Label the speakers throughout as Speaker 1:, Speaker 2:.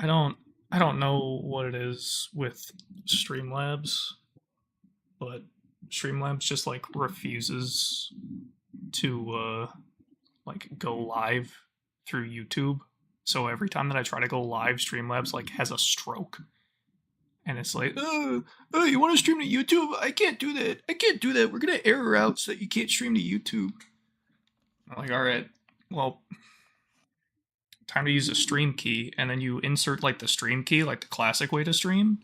Speaker 1: I don't I don't know what it is with Streamlabs, but Streamlabs just like refuses to like go live through YouTube. So every time that I try to go live, Streamlabs like has a stroke. And it's like, oh, you want to stream to YouTube? I can't do that. I can't do that. We're gonna error out so that you can't stream to YouTube. I'm like, all right, well, time to use a stream key, and then you insert like the stream key, like the classic way to stream,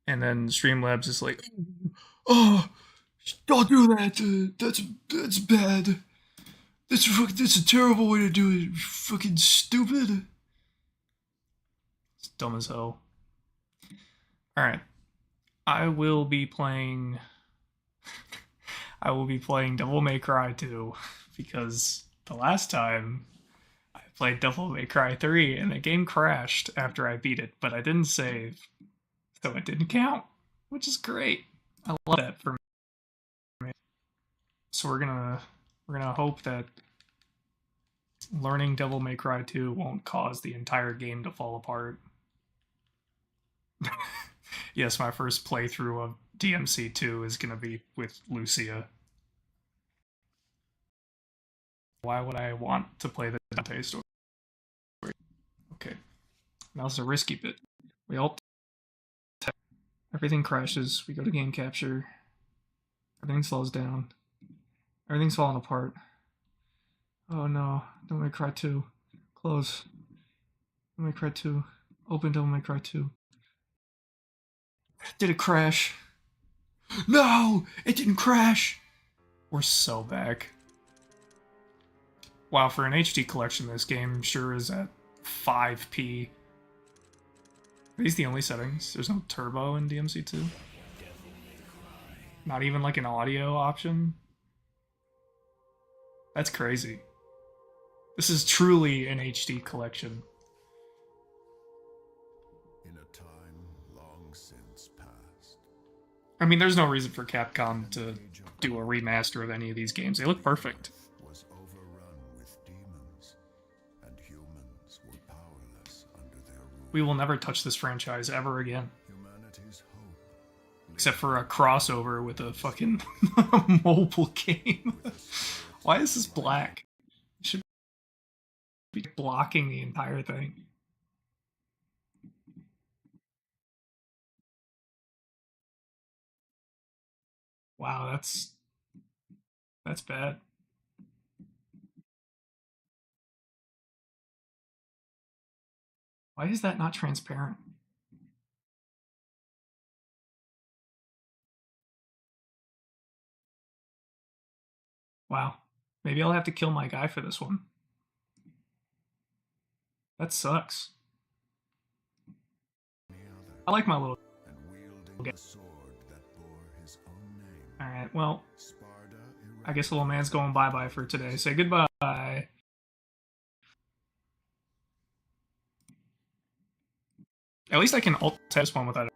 Speaker 1: and then Streamlabs is like, oh, don't do that. That's bad. That's a terrible way to do it. Fucking stupid. It's dumb as hell. All right, I will be playing. I will be playing Devil May Cry 2 because the last time I played Devil May Cry 3 and the game crashed after I beat it, but I didn't save, so it didn't count, which is great. I love that for me. So we're gonna hope that learning Devil May Cry 2 won't cause the entire game to fall apart. Yes, my first playthrough of DMC2 is gonna be with Lucia. Why would I want to play the Dante story? Okay, now's a risky bit. We all everything crashes. We go to game capture. Everything slows down. Everything's falling apart. Oh no! Don't May Cry 2. Close. Don't May Cry 2. Open Don't May Cry 2. Did it crash? No! It didn't crash! We're so back. Wow, for an HD collection, this game sure is at 5p. Are these the only settings? There's no turbo in DMC2? Not even like an audio option? That's crazy. This is truly an HD collection.
Speaker 2: In a time long since past.
Speaker 1: I mean, there's no reason for Capcom to do a remaster of any of these games. They look perfect.
Speaker 2: Was overrun with demons, and humans were powerless under their rule.
Speaker 1: We will never touch this franchise ever again.
Speaker 2: Humanity's hope.
Speaker 1: Except for a crossover with a fucking mobile game. Why is this black? It should be blocking the entire thing. Wow, that's bad. Why is that not transparent? Wow. Maybe I'll have to kill my guy for this one. That sucks. I like my little
Speaker 2: And wielding the sword that bore his own name.
Speaker 1: Alright, well,
Speaker 2: Sparda
Speaker 1: I guess little man's going bye-bye for today. Say goodbye. At least I can alt test one without it.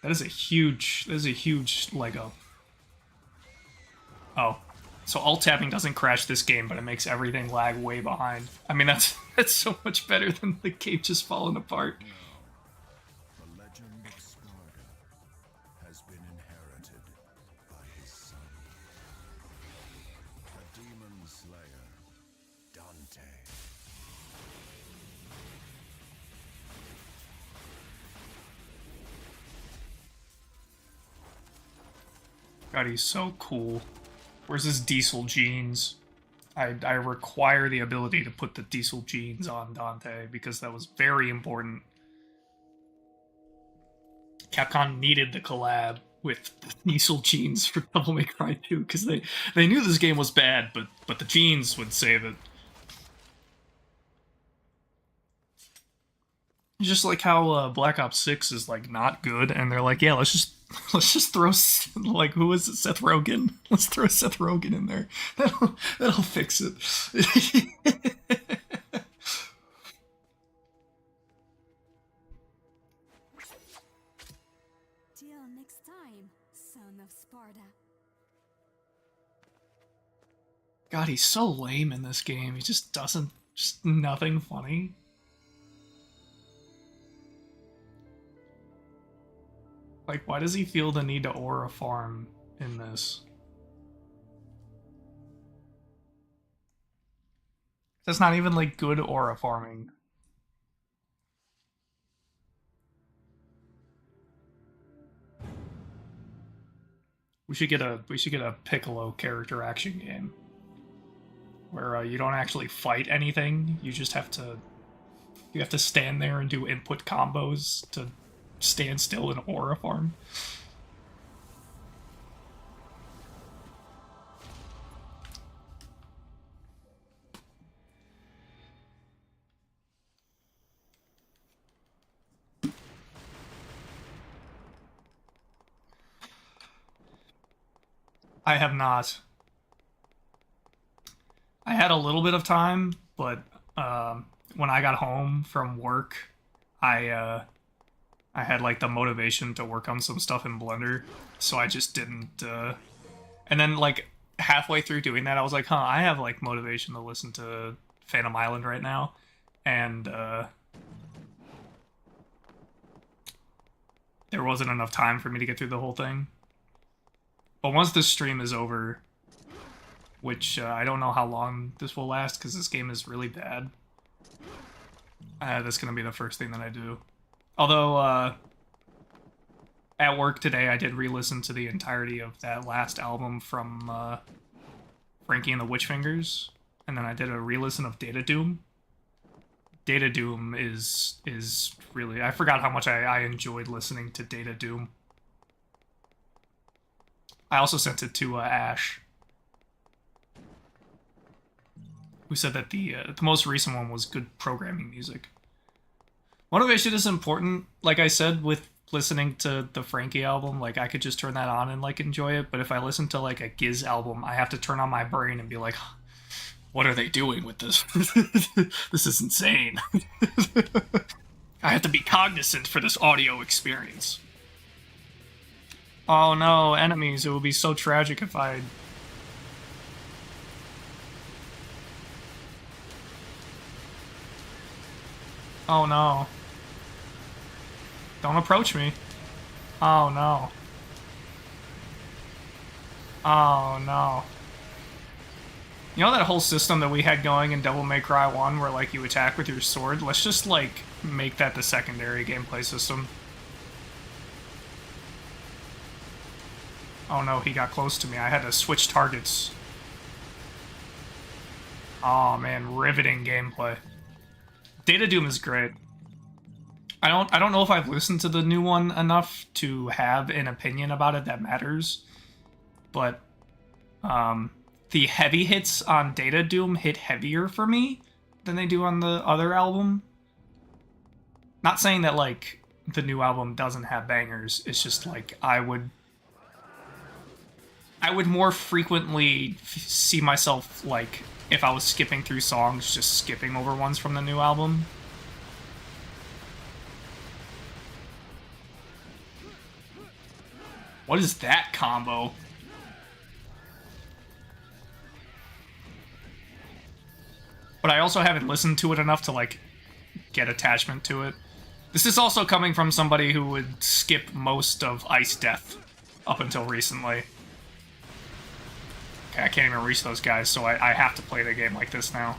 Speaker 1: That is a huge leg up. Oh. So alt tapping doesn't crash this game, but it makes everything lag way behind. I mean, that's so much better than the game just falling apart.
Speaker 2: The legend of Sparda has been inherited by his son. The demon slayer, Dante.
Speaker 1: God, he's so cool. Where's his diesel jeans? I require the ability to put the diesel jeans on Dante because that was very important. Capcom needed the collab with the diesel jeans for Devil May Cry 2 because they knew this game was bad, but the jeans would save it. Just like how Black Ops 6 is like not good, and they're like, yeah, let's just throw like who is it? Seth Rogen. Let's throw Seth Rogen in there. That'll fix it.
Speaker 3: Till next time, son of Sparda.
Speaker 1: God, he's so lame in this game. He just doesn't, just nothing funny. Like, why does he feel the need to aura farm in this? That's not even, like, good aura farming. We should get a Piccolo character action game where you don't actually fight anything. You just have to stand there and do input combos to stand still and aura farm. I have not. I had a little bit of time, but when I got home from work, I had like the motivation to work on some stuff in Blender, so I just didn't. And then like halfway through doing that, I was like, huh, I have like motivation to listen to Phantom Island right now, and there wasn't enough time for me to get through the whole thing. But once this stream is over, which I don't know how long this will last because this game is really bad, that's going to be the first thing that I do. Although, at work today, I did re-listen to the entirety of that last album from Frankie and the Witchfingers, and then I did a re-listen of Data Doom. Data Doom is really... I forgot how much I enjoyed listening to Data Doom. I also sent it to Ash, who said that the most recent one was good programming music. Motivation is important, like I said, with listening to the Frankie album. Like, I could just turn that on and, like, enjoy it, but if I listen to, like, a Giz album, I have to turn on my brain and be like, what are they doing with this? This is insane. I have to be cognizant for this audio experience. Oh no, enemies. It would be so tragic if I... Oh no. Don't approach me. Oh no. Oh no. You know that whole system that we had going in Devil May Cry 1 where like you attack with your sword? Let's just like make that the secondary gameplay system. Oh no, he got close to me. I had to switch targets. Oh man, riveting gameplay. Data Doom is great. I don't know if I've listened to the new one enough to have an opinion about it that matters, but the heavy hits on Data Doom hit heavier for me than they do on the other album. Not saying that like the new album doesn't have bangers. It's just like I would more frequently see myself, like, if I was skipping through songs, just skipping over ones from the new album. What is that combo? But I also haven't listened to it enough to, like, get attachment to it. This is also coming from somebody who would skip most of Ice Death up until recently. Okay, I can't even reach those guys, so I have to play the game like this now.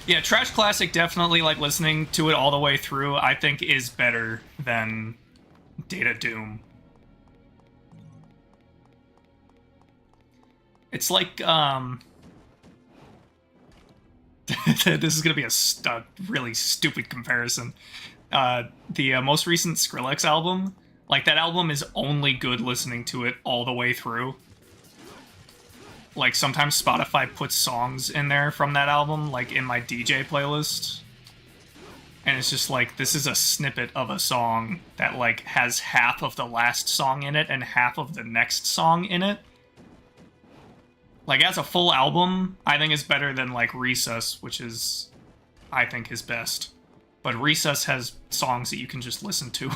Speaker 1: Yeah, Trash Classic definitely, like, listening to it all the way through, I think is better than Data Doom. It's like, this is gonna be a really stupid comparison. The most recent Skrillex album, like, that album is only good listening to it all the way through. Like, sometimes Spotify puts songs in there from that album, like, in my DJ playlist. And it's just like, this is a snippet of a song that, like, has half of the last song in it and half of the next song in it. Like, as a full album, I think it's better than, like, Recess, which is, I think, his best. But Recess has songs that you can just listen to.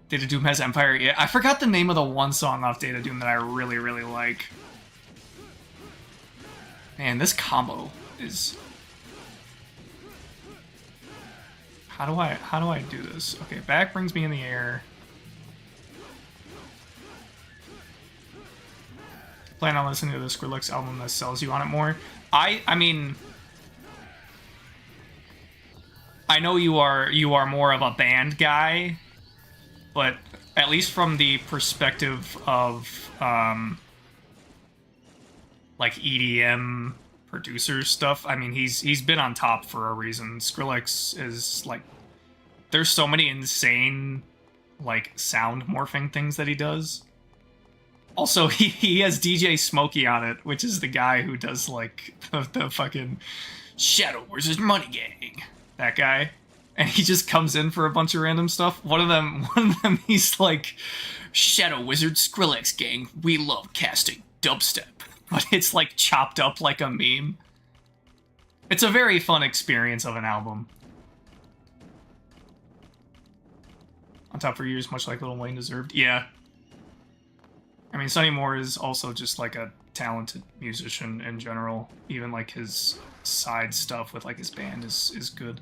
Speaker 1: Data Doom has Empire. Yeah, I forgot the name of the one song off Data Doom that I really, really like. Man, this combo is How do I do this? Okay, back brings me in the air. Plan on listening to the Skrillex album that sells you on it more. I mean, I know you are more of a band guy, but at least from the perspective of like EDM producer stuff, I mean, he's been on top for a reason. Skrillex is like, there's so many insane like sound morphing things that he does. Also, he has DJ Smokey on it, which is the guy who does like the fucking Shadow Wizard Money Gang. That guy. And he just comes in for a bunch of random stuff. One of them, he's like, Shadow Wizard Skrillex Gang, we love casting dubstep. But it's like chopped up like a meme. It's a very fun experience of an album. On top for years, much like Lil Wayne deserved. Yeah. I mean, Sonny Moore is also just like a talented musician in general. Even like his side stuff with like his band is good.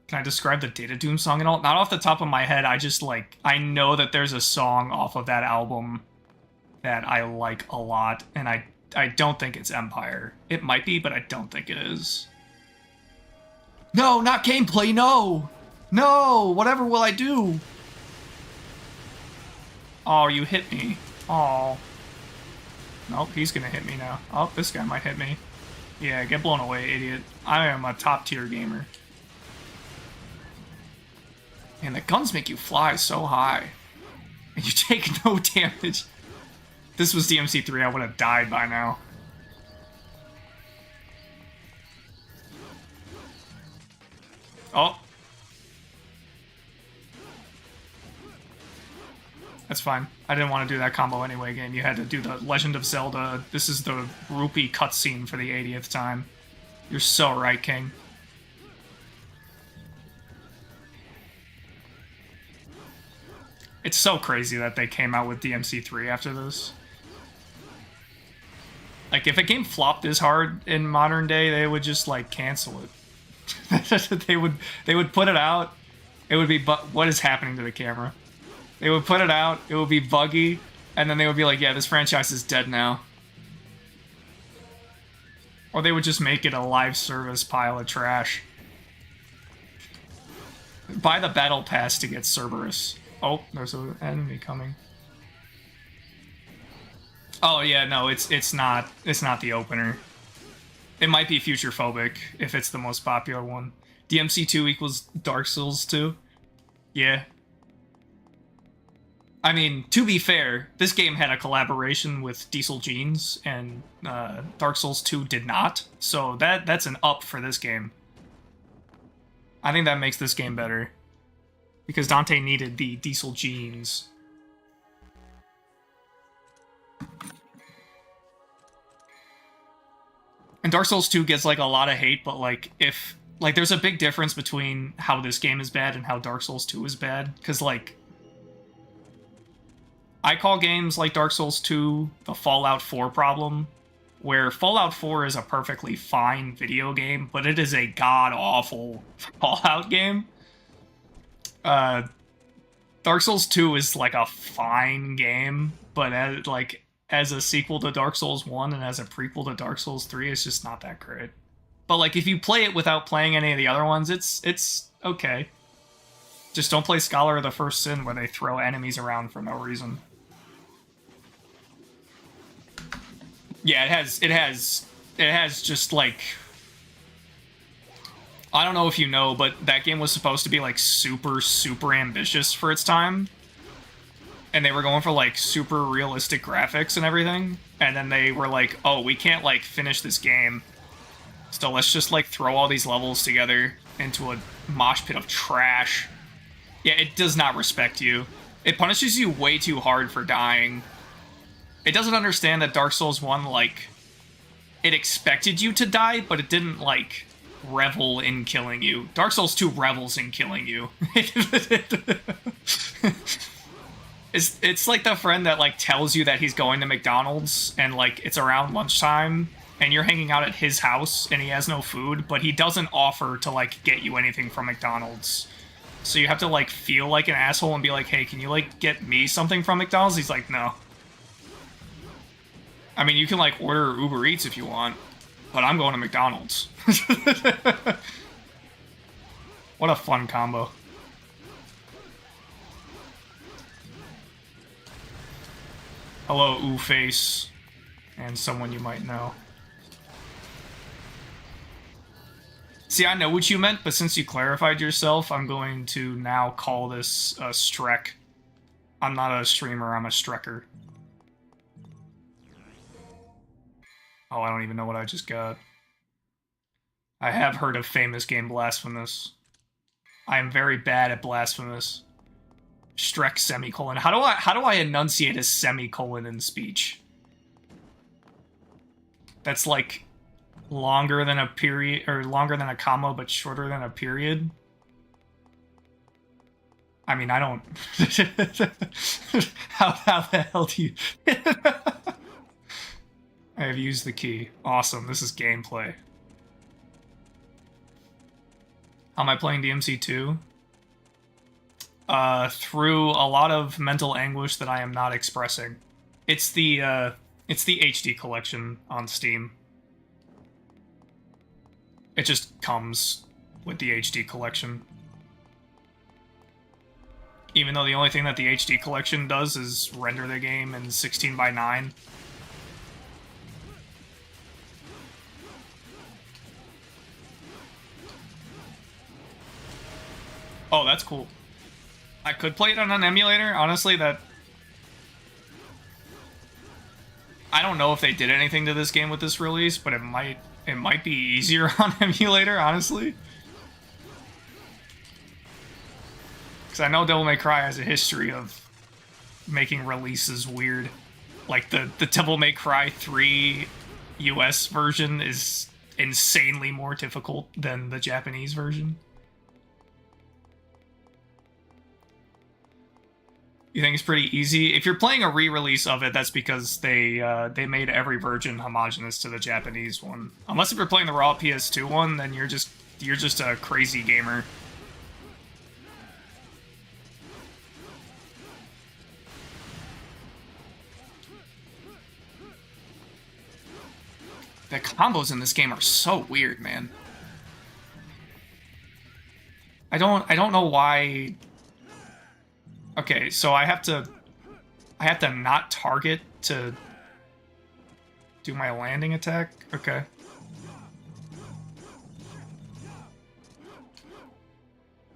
Speaker 1: Can I describe the Data Doom song at all? Not off the top of my head. I just like, I know that there's a song off of that album that I like a lot, and I don't think it's Empire. It might be, but I don't think it is. No, not gameplay, no! No! Whatever will I do? Oh, you hit me. Oh. Nope, he's gonna hit me now. Oh, this guy might hit me. Yeah, get blown away, idiot. I am a top-tier gamer. And the guns make you fly so high. And you take no damage. If this was DMC3, I would have died by now. Oh. That's fine. I didn't want to do that combo anyway, game. You had to do the Legend of Zelda. This is the rupee cutscene for the 80th time. You're so right, King. It's so crazy that they came out with DMC3 after this. Like, if a game flopped this hard in modern day, they would just, like, cancel it. they would put it out. It would be, what is happening to the camera? They would put it out, it would be buggy, and then they would be like, yeah, this franchise is dead now. Or they would just make it a live service pile of trash. Buy the battle pass to get Cerberus. Oh, there's an enemy coming. Oh yeah, no, it's not the opener. It might be future phobic if it's the most popular one. DMC2 equals Dark Souls 2. Yeah. I mean, to be fair, this game had a collaboration with Diesel Jeans, and Dark Souls 2 did not. So that's an up for this game. I think that makes this game better. Because Dante needed the Diesel Jeans. And Dark Souls 2 gets, like, a lot of hate, but, like, if... Like, there's a big difference between how this game is bad and how Dark Souls 2 is bad. Because, like... I call games like Dark Souls 2 the Fallout 4 problem, where Fallout 4 is a perfectly fine video game, but it is a god-awful Fallout game. Dark Souls 2 is like a fine game, but as a sequel to Dark Souls 1 and as a prequel to Dark Souls 3, it's just not that great. But like if you play it without playing any of the other ones, it's okay. Just don't play Scholar of the First Sin where they throw enemies around for no reason. Yeah, it has just like, I don't know if you know, but that game was supposed to be like super, super ambitious for its time. And they were going for like super realistic graphics and everything. And then they were like, oh, we can't like finish this game. So let's just like throw all these levels together into a mosh pit of trash. Yeah, it does not respect you. It punishes you way too hard for dying. It doesn't understand that Dark Souls 1, like, it expected you to die, but it didn't, like, revel in killing you. Dark Souls 2 revels in killing you. It's like the friend that, like, tells you that he's going to McDonald's, and, like, it's around lunchtime, and you're hanging out at his house, and he has no food, but he doesn't offer to, like, get you anything from McDonald's. So you have to, like, feel like an asshole and be like, hey, can you, like, get me something from McDonald's? He's like, no. I mean, you can, like, order Uber Eats if you want, but I'm going to McDonald's. What a fun combo. Hello, Ooface, and someone you might know. See, I know what you meant, but since you clarified yourself, I'm going to now call this a Strek. I'm not a streamer, I'm a Strecker. Oh, I don't even know what I just got. I have heard of famous game Blasphemous. I am very bad at Blasphemous. Strek semicolon. How do I enunciate a semicolon in speech? That's like longer than a period, or longer than a comma, but shorter than a period. I mean, I don't... how the hell do you... I have used the key. Awesome, this is gameplay. How am I playing DMC2? Through a lot of mental anguish that I am not expressing. It's the HD collection on Steam. It just comes with the HD collection. Even though the only thing that the HD collection does is render the game in 16:9. Oh, that's cool. I could play it on an emulator. Honestly, that... I don't know if they did anything to this game with this release, but it might be easier on emulator, honestly. Because I know Devil May Cry has a history of making releases weird. Like, the Devil May Cry 3 US version is insanely more difficult than the Japanese version. You think it's pretty easy? If you're playing a re-release of it, that's because they made every version homogenous to the Japanese one. Unless if you're playing the raw PS2 one, then you're just a crazy gamer. The combos in this game are so weird, man. I don't know why. Okay, so I have to not target to do my landing attack? Okay.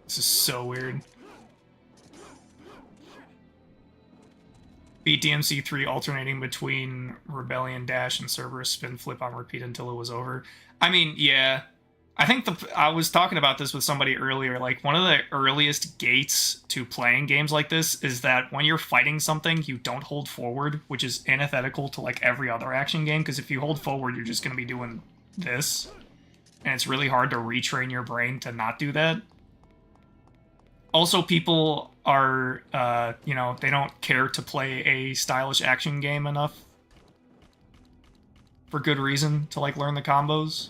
Speaker 1: This is so weird. Beat DMC3 alternating between Rebellion Dash and Cerberus Spin Flip on repeat until it was over. I mean, yeah. I think I was talking about this with somebody earlier, like, one of the earliest gates to playing games like this is that when you're fighting something, you don't hold forward, which is antithetical to, like, every other action game, because if you hold forward, you're just going to be doing this, and it's really hard to retrain your brain to not do that. Also, people are, you know, they don't care to play a stylish action game enough for good reason to, like, learn the combos.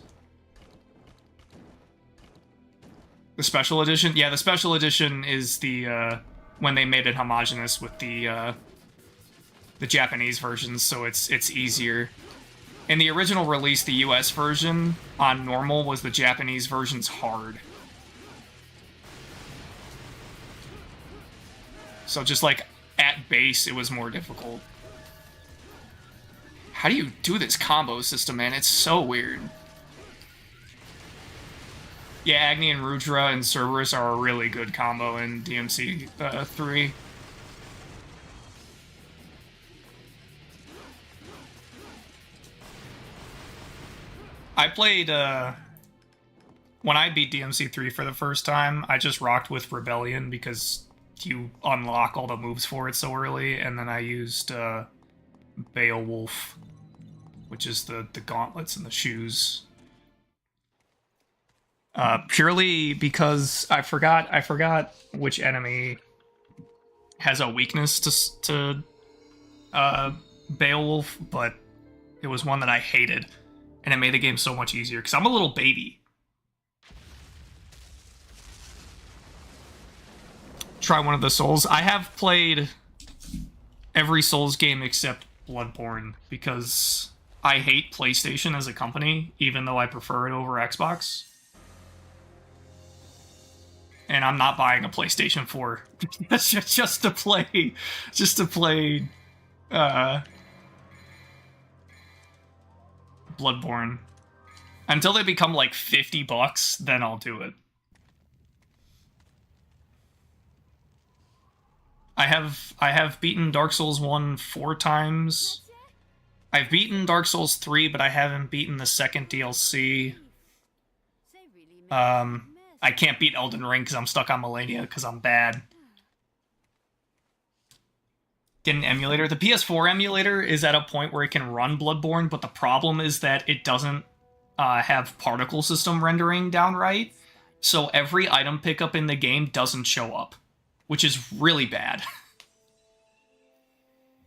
Speaker 1: The special edition? Yeah, the special edition is the, when they made it homogenous with the Japanese versions, so it's easier. In the original release, the US version on normal was the Japanese version's hard. So just, like, at base, it was more difficult. How do you do this combo system, man? It's so weird. Yeah, Agni and Rudra and Cerberus are a really good combo in DMC3. I played, when I beat DMC3 for the first time, I just rocked with Rebellion because you unlock all the moves for it so early, and then I used, Beowulf, which is the gauntlets and the shoes. Purely because I forgot which enemy has a weakness to Beowulf, but it was one that I hated, and it made the game so much easier, because I'm a little baby. try one of the Souls. I have played every Souls game except Bloodborne because I hate PlayStation as a company, even though I prefer it over Xbox. And I'm not buying a PlayStation 4 just to play Bloodborne. Until they become like $50, then I'll do it. I have beaten Dark Souls 1 4 times. I've beaten Dark Souls 3, but I haven't beaten the second DLC. I can't beat Elden Ring because I'm stuck on Millennia because I'm bad. Get an emulator. The PS4 emulator is at a point where it can run Bloodborne, but the problem is that it doesn't have particle system rendering down right. So every item pickup in the game doesn't show up, which is really bad.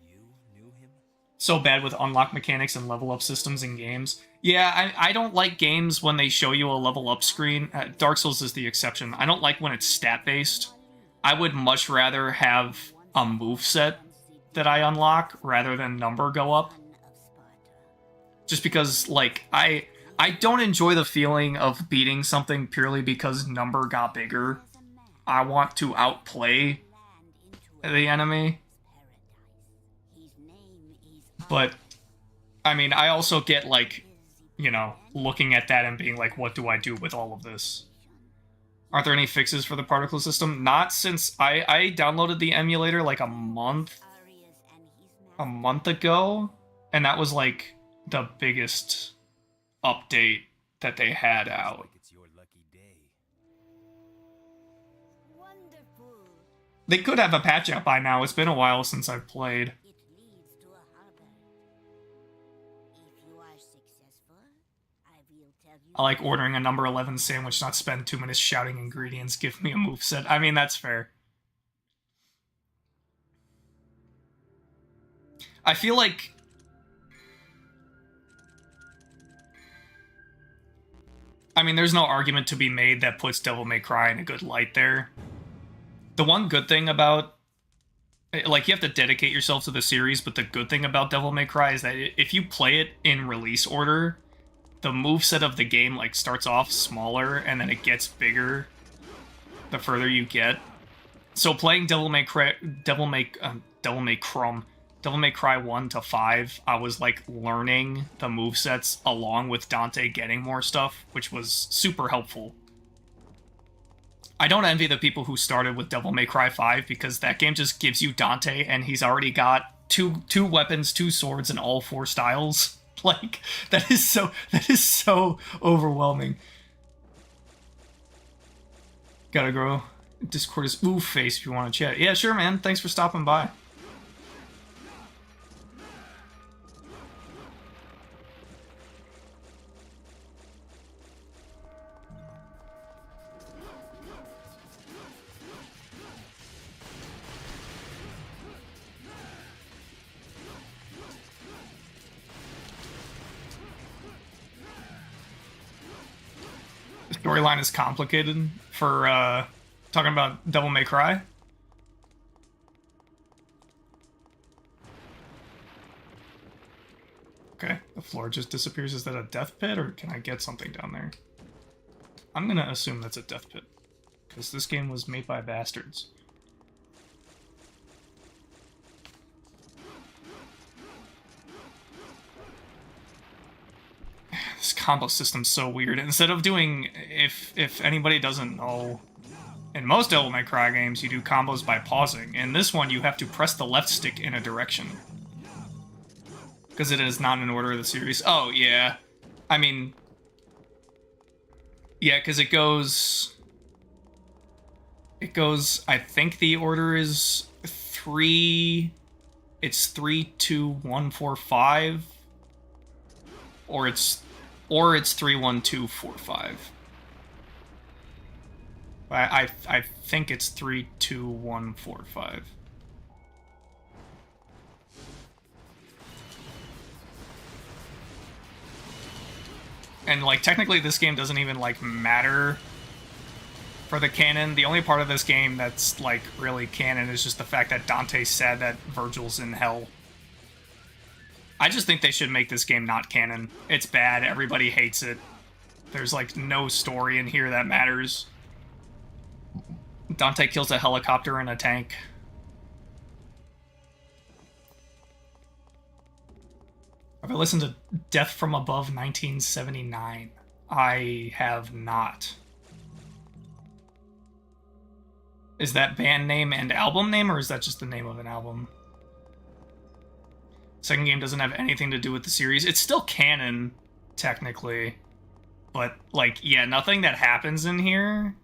Speaker 4: You knew him?
Speaker 1: So bad with unlock mechanics and level up systems in games. Yeah, I don't like games when they show you a level up screen. Dark Souls is the exception. I don't like when it's stat based. I would much rather have a moveset that I unlock rather than number go up. Just because, like, I don't enjoy the feeling of beating something purely because number got bigger. I want to outplay the enemy. But, I mean, I also get, like, you know, looking at that and being like, what do I do with all of this? Aren't there any fixes for the particle system? Not since I downloaded the emulator like a month ago, and that was like the biggest update that they had out.
Speaker 4: Like it's your lucky day.
Speaker 3: Wonderful.
Speaker 1: They could have a patch out by now. It's been a while since I've played.
Speaker 3: It leads to a harbor. If you are successful, I will tell you.
Speaker 1: I like ordering a number 11 sandwich, not spend 2 minutes shouting ingredients, give me a moveset. I mean, that's fair. I feel like... I mean, there's no argument to be made that puts Devil May Cry in a good light there. The one good thing about... Like, you have to dedicate yourself to the series, but the good thing about Devil May Cry is that if you play it in release order, the moveset of the game, like, starts off smaller, and then it gets bigger the further you get. So playing Devil May Cry 1 to 5, I was, like, learning the movesets along with Dante getting more stuff, which was super helpful. I don't envy the people who started with Devil May Cry 5, because that game just gives you Dante, and he's already got two weapons, 2 swords, and all 4 styles. Like, that is so overwhelming. Gotta grow. Discord is oof face if you want to chat. Yeah, sure, man. Thanks for stopping by. The storyline is complicated for talking about Devil May Cry. Okay, the floor just disappears. Is that a death pit, or can I get something down there? I'm gonna assume that's a death pit, because this game was made by bastards. This combo system's so weird. Instead of doing, if anybody doesn't know, in most Devil May Cry games you do combos by pausing. In this one you have to press the left stick in a direction, because it is not in order of the series. Oh yeah, I mean, yeah, because it goes, I think the order is 3, it's 3, 2, 1, 4, 5, or it's 3, 1, 2, 4, 5. I think it's 3, 2, 1, 4, 5. And, like, technically this game doesn't even, like, matter For the canon, the only part of this game that's, like, really canon is just the fact that Dante said that Virgil's in hell. I just think they should make this game not canon. It's bad, everybody hates it. There's, like, no story in here that matters. Dante kills a helicopter and a tank. Have I listened to Death from Above 1979? I have not. Is that band name and album name, or is that just the name of an album? Second game doesn't have anything to do with the series. It's still canon, technically. But, like, yeah, nothing that happens in here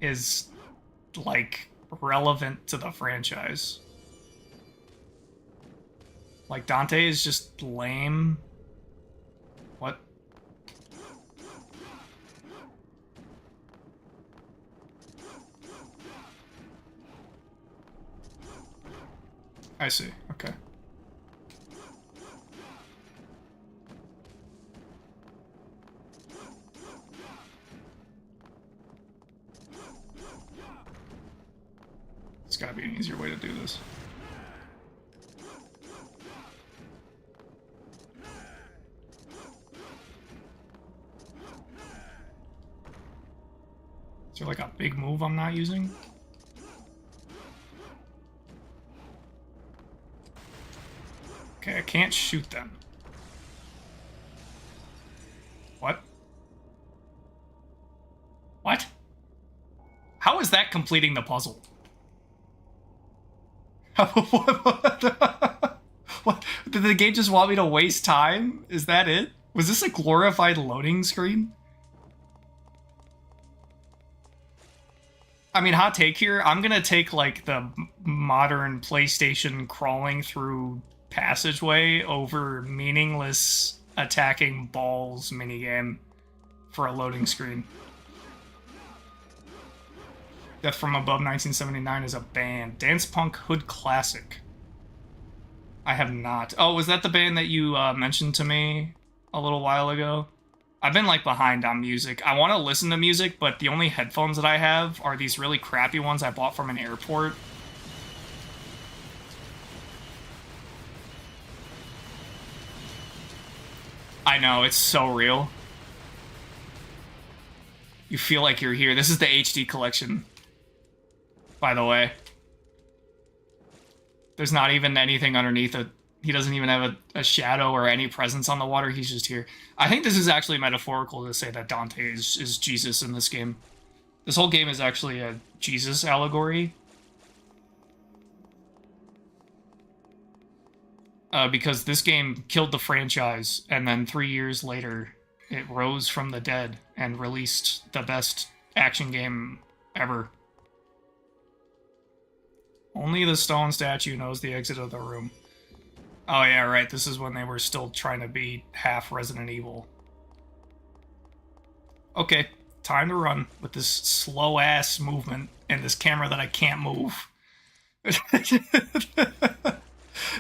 Speaker 1: is, like, relevant to the franchise. Like, Dante is just lame. What? I see, okay. There's gotta be an easier way to do this. Is there like a big move I'm not using? Okay, I can't shoot them. What? What? How is that completing the puzzle? What? Did the game just want me to waste time? Is that it? Was this a glorified loading screen? I mean, hot take here. I'm gonna take, like, the modern PlayStation crawling through passageway over meaningless attacking balls minigame for a loading screen. Death from Above 1979 is a band. Dance Punk Hood Classic. I have not. Oh, was that the band that you mentioned to me a little while ago? I've been, like, behind on music. I want to listen to music, but the only headphones that I have are these really crappy ones I bought from an airport. I know, it's so real. You feel like you're here. This is the HD collection, by the way. There's not even anything underneath it. He doesn't even have a shadow or any presence on the water. He's just here. I think this is actually metaphorical to say that Dante is Jesus in this game. This whole game is actually a Jesus allegory. Because this game killed the franchise, and then 3 years later, it rose from the dead and released the best action game ever. Only the stone statue knows the exit of the room. Oh yeah, right, this is when they were still trying to be half Resident Evil. Okay, time to run with this slow-ass movement and this camera that I can't move.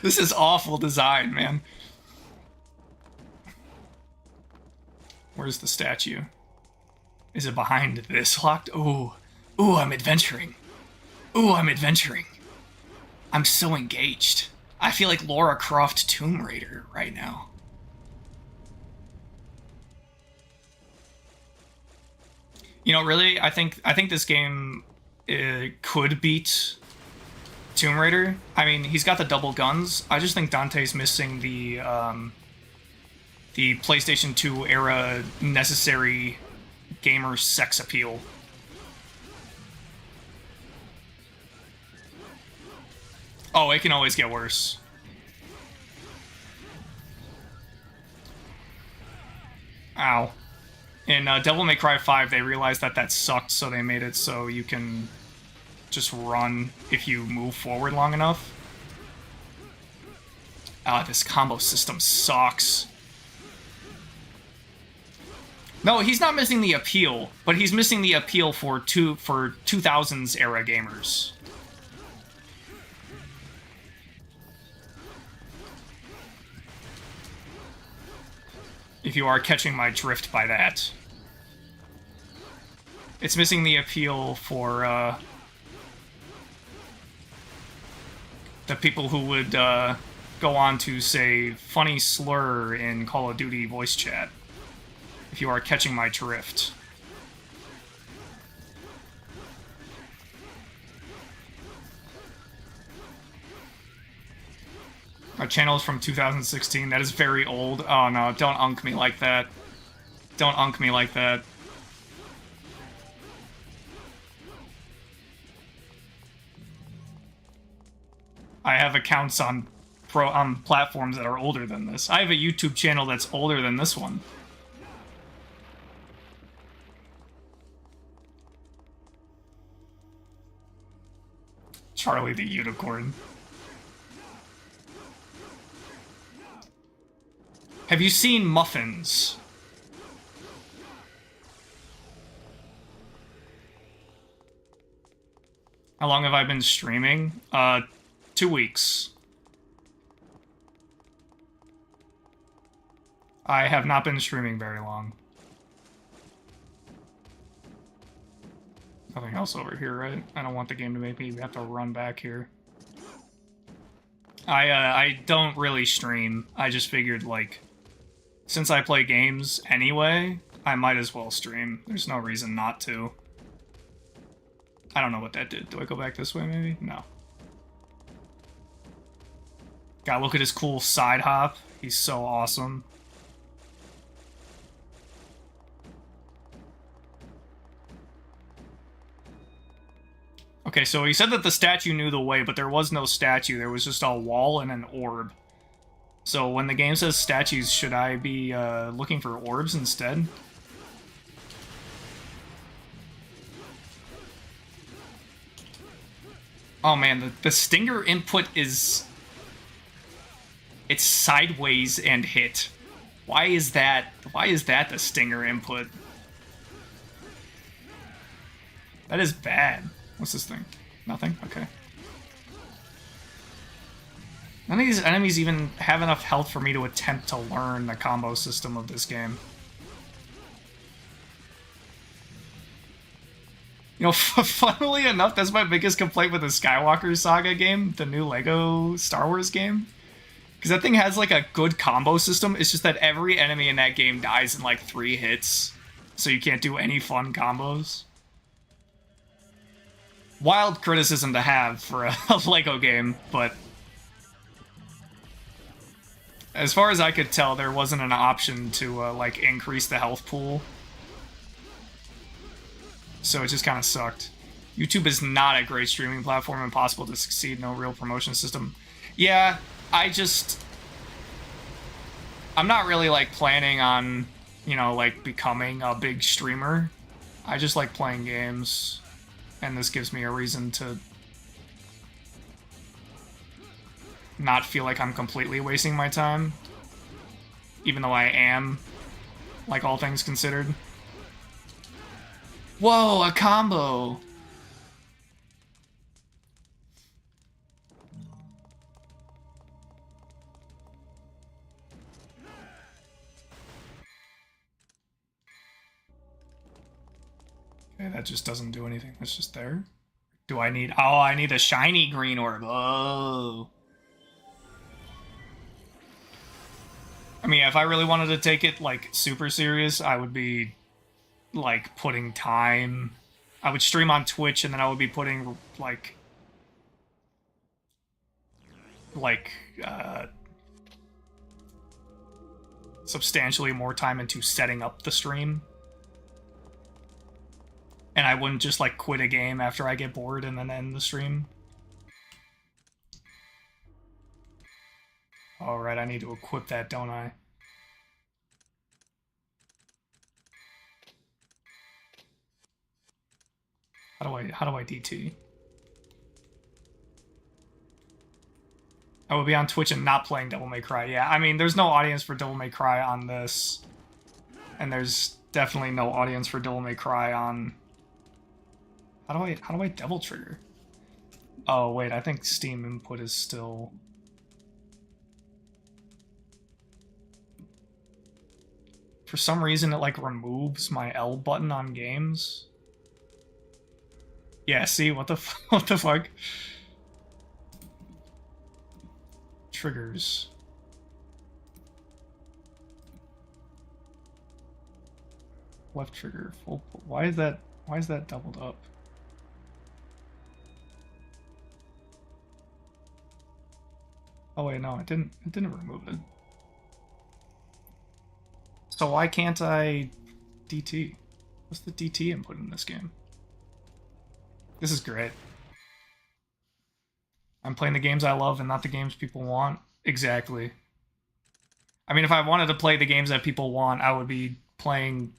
Speaker 1: This is awful design, man. Where's the statue? Is it behind this locked? Ooh. Ooh, I'm adventuring. Ooh, I'm adventuring. I'm so engaged. I feel like Lara Croft Tomb Raider right now. You know, really, I think this game could beat Tomb Raider. I mean, he's got the double guns. I just think Dante's missing the PlayStation 2 era necessary gamer sex appeal. Oh, it can always get worse. Ow. In Devil May Cry 5, they realized that sucked, so they made it so you can just run if you move forward long enough. This combo system sucks. No, he's not missing the appeal, but he's missing the appeal for 2000s era gamers. If you are catching my drift by that. It's missing the appeal for the people who would go on to say funny slur in Call of Duty voice chat. If you are catching my drift. Our channel is from 2016. That is very old. Oh no, don't unk me like that. Don't unk me like that. I have accounts on platforms that are older than this. I have a YouTube channel that's older than this one. Charlie the Unicorn. Have you seen Muffins? How long have I been streaming? 2 weeks. I have not been streaming very long. Nothing else over here, right? I don't want the game to make me have to run back here. I don't really stream. I just figured, like, since I play games anyway, I might as well stream. There's no reason not to. I don't know what that did. Do I go back this way, maybe? No. God, look at his cool side hop. He's so awesome. Okay, so he said that the statue knew the way, but there was no statue. There was just a wall and an orb. So when the game says statues, should I be looking for orbs instead? Oh man, the stinger input is... It's sideways and hit. Why is that the stinger input? That is bad. What's this thing? Nothing? Okay. None of these enemies even have enough health for me to attempt to learn the combo system of this game. You know, funnily enough, that's my biggest complaint with the Skywalker Saga game, the new LEGO Star Wars game. Because that thing has, like, a good combo system. It's just that every enemy in that game dies in, like, 3 hits. So you can't do any fun combos. Wild criticism to have for a LEGO game, but... as far as I could tell, there wasn't an option to, like, increase the health pool. So it just kind of sucked. YouTube is not a great streaming platform, impossible to succeed, no real promotion system. Yeah, I'm not really, like, planning on, you know, like, becoming a big streamer. I just like playing games, and this gives me a reason to not feel like I'm completely wasting my time, even though I am, like, all things considered. Whoa, a combo! Okay, that just doesn't do anything. That's just there. Do I need... oh, I need a shiny green orb. Oh. I mean, if I really wanted to take it, like, super serious, I would be, like, putting time... I would stream on Twitch, and then I would be putting, like... substantially more time into setting up the stream. And I wouldn't just, like, quit a game after I get bored and then end the stream. Alright, I need to equip that, don't I? How do I DT? I would be on Twitch and not playing Devil May Cry. Yeah, I mean, there's no audience for Devil May Cry on this. And there's definitely no audience for Devil May Cry on... How do I double trigger? Oh, wait, I think Steam input is still... For some reason, it, like, removes my L button on games. Yeah, see, what the what the fuck? Triggers. Left trigger, full. Why is that? Why is that doubled up? Oh wait, no, it didn't. It didn't remove it. So why can't I DT? What's the DT input in this game? This is great. I'm playing the games I love and not the games people want. Exactly. I mean, if I wanted to play the games that people want, I would be playing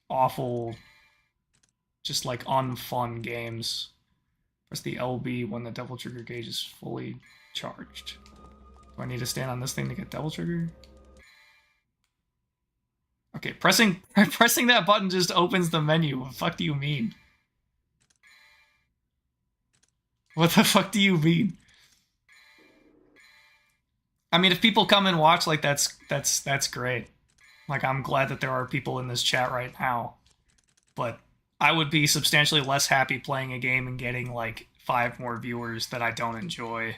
Speaker 1: awful, just like unfun games. Press the LB when the Devil Trigger gauge is fully charged. Do I need to stand on this thing to get Devil Trigger? Okay, pressing that button just opens the menu. What the fuck do you mean? What the fuck do you mean? I mean, if people come and watch, like that's great. Like, I'm glad that there are people in this chat right now. But I would be substantially less happy playing a game and getting like 5 more viewers that I don't enjoy.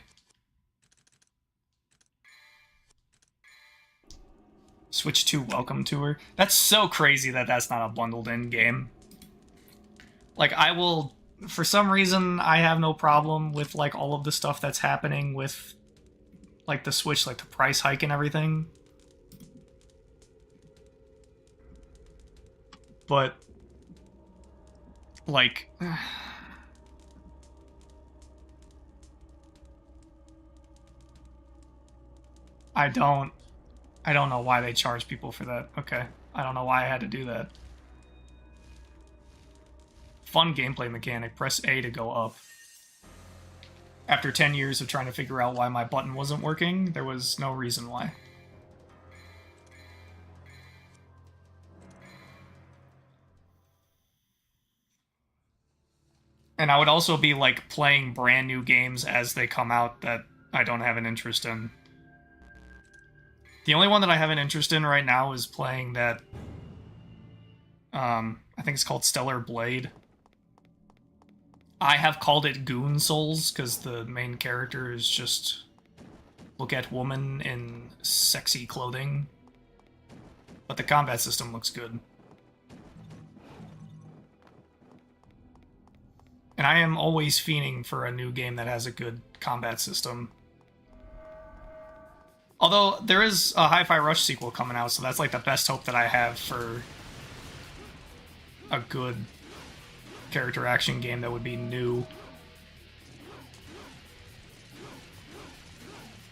Speaker 1: Switch 2 Welcome Tour. That's so crazy that that's not a bundled in game. Like, I will, for some reason, I have no problem with like all of the stuff that's happening with like the Switch, like the price hike and everything. But like I don't know why they charge people for that. Okay. I don't know why I had to do that. Fun gameplay mechanic. Press A to go up. After 10 years of trying to figure out why my button wasn't working, there was no reason why. And I would also be like playing brand new games as they come out that I don't have an interest in. The only one that I have an interest in right now is playing that I think it's called Stellar Blade. I have called it Goon Souls because the main character is just look at woman in sexy clothing. But the combat system looks good. And I am always fiending for a new game that has a good combat system. Although, there is a Hi-Fi Rush sequel coming out, so that's like the best hope that I have for a good character action game that would be new.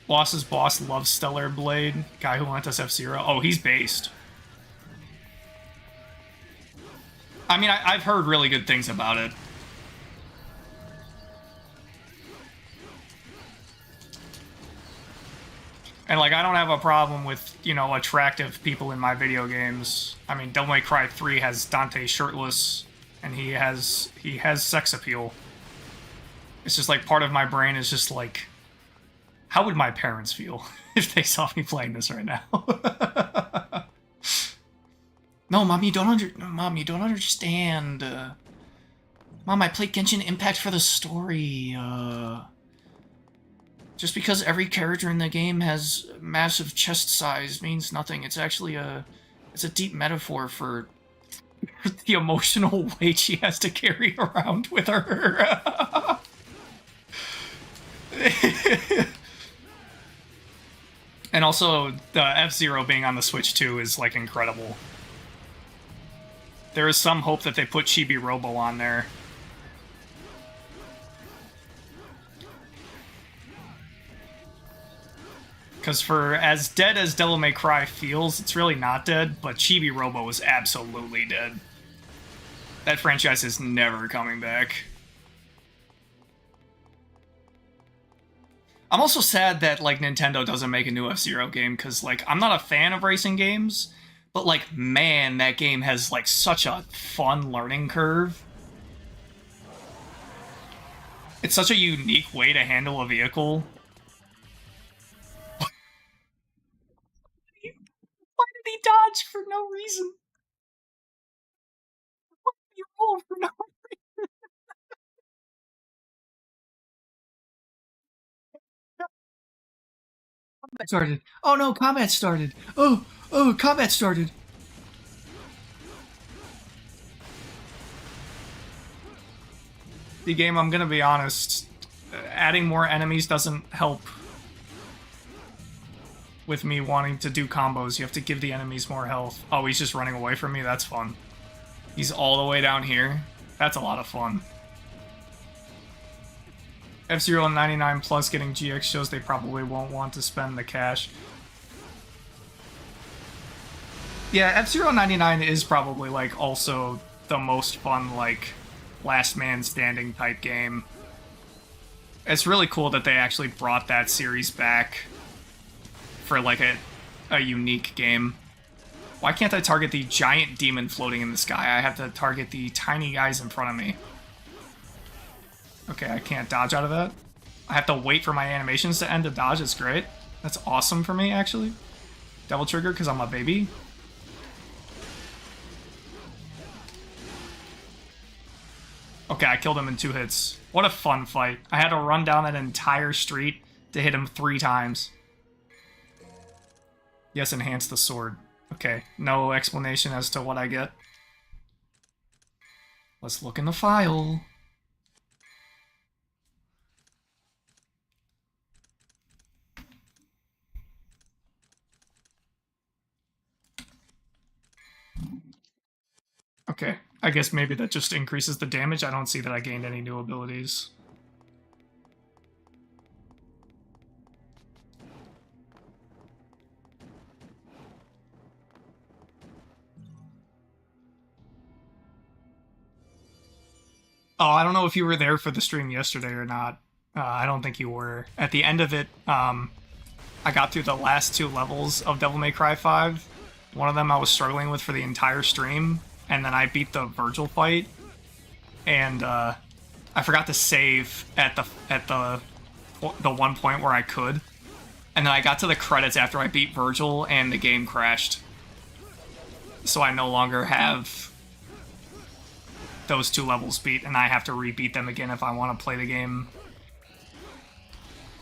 Speaker 1: Boss's boss loves Stellar Blade. Guy who lent us F-Zero. Oh, he's based. I mean, I've heard really good things about it. And, like, I don't have a problem with, you know, attractive people in my video games. I mean, Devil May Cry 3 has Dante shirtless, and he has sex appeal. It's just, like, part of my brain is just, like, how would my parents feel if they saw me playing this right now? No, Mom, you don't understand. Mom, I play Genshin Impact for the story. Just because every character in the game has massive chest size means nothing. It's actually it's a deep metaphor for the emotional weight she has to carry around with her. And also, the F-Zero being on the Switch 2 is, like, incredible. There is some hope that they put Chibi Robo on there. Because for as dead as Devil May Cry feels, it's really not dead, but Chibi Robo is absolutely dead. That franchise is never coming back. I'm also sad that, like, Nintendo doesn't make a new F-Zero game, because, like, I'm not a fan of racing games, but, like, man, that game has, like, such a fun learning curve. It's such a unique way to handle a vehicle. Why did he dodge for no reason? Why did he roll for no reason? Started. Oh no, combat started. Oh, combat started. The game, I'm gonna be honest, adding more enemies doesn't help with me wanting to do combos. You have to give the enemies more health. Oh, he's just running away from me? That's fun. He's all the way down here. That's a lot of fun. F-Zero 99 plus getting GX shows they probably won't want to spend the cash. Yeah, F-Zero 99 is probably, like, also the most fun, like, last man standing type game. It's really cool that they actually brought that series back for, like, a unique game. Why can't I target the giant demon floating in the sky? I have to target the tiny guys in front of me. Okay, I can't dodge out of that. I have to wait for my animations to end to dodge. It's great. That's awesome for me, actually. Double trigger because I'm a baby. Okay, I killed him in 2 hits. What a fun fight. I had to run down that entire street to hit him 3 times. Yes, enhance the sword. Okay, no explanation as to what I get. Let's look in the file. Okay, I guess maybe that just increases the damage. I don't see that I gained any new abilities. Oh, I don't know if you were there for the stream yesterday or not. I don't think you were. At the end of it, I got through the last 2 levels of Devil May Cry 5. One of them I was struggling with for the entire stream, and then I beat the Virgil fight, and I forgot to save at the one point where I could, and then I got to the credits after I beat Virgil, and the game crashed. So I no longer have those 2 levels beat, and I have to rebeat them again if I want to play the game.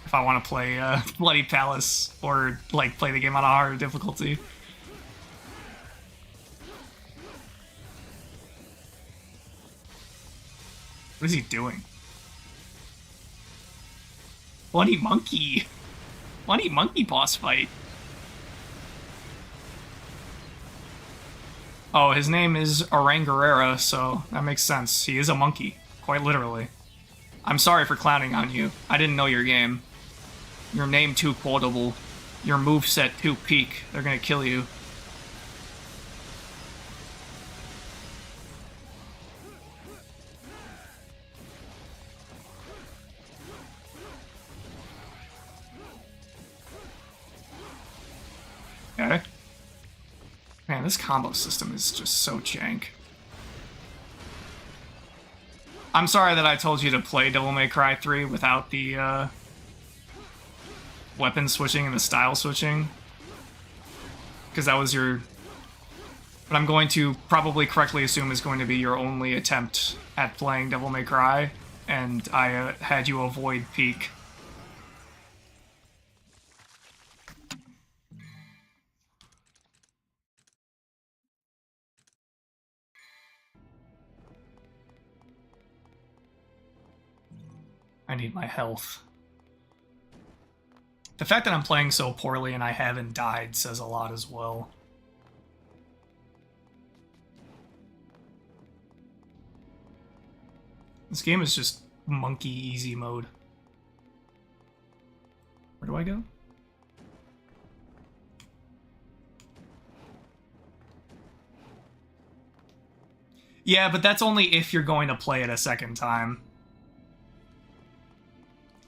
Speaker 1: If I want to play Bloody Palace, or like play the game on a harder difficulty. What is he doing? Bloody Monkey! Bloody Monkey boss fight! Oh, his name is Arangarera, so that makes sense. He is a monkey, quite literally. I'm sorry for clowning on you. I didn't know your game. Your name too quotable. Your moveset too peak. They're gonna kill you. Okay. Man, this combo system is just so jank. I'm sorry that I told you to play Devil May Cry 3 without the weapon switching and the style switching. Because that was your... What I'm going to probably correctly assume is going to be your only attempt at playing Devil May Cry, and I had you avoid Peak. I need my health. The fact that I'm playing so poorly and I haven't died says a lot as well. This game is just monkey easy mode. Where do I go? Yeah, but that's only if you're going to play it a second time.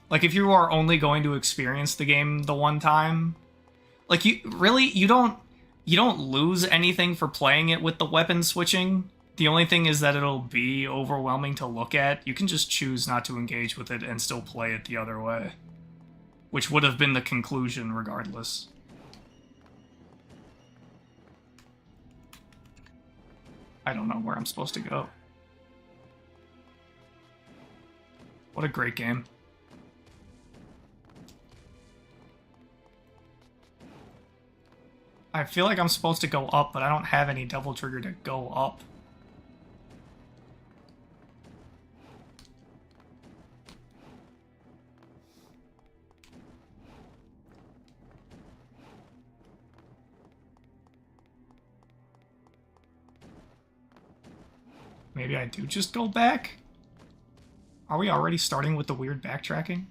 Speaker 1: Like, if you are only going to experience the game the one time, like, you don't lose anything for playing it with the weapon switching. The only thing is that it'll be overwhelming to look at. You can just choose not to engage with it and still play it the other way, which would have been the conclusion regardless. I don't know where I'm supposed to go. What a great game. I feel like I'm supposed to go up, but I don't have any double trigger to go up. Maybe I do just go back? Are we already starting with the weird backtracking?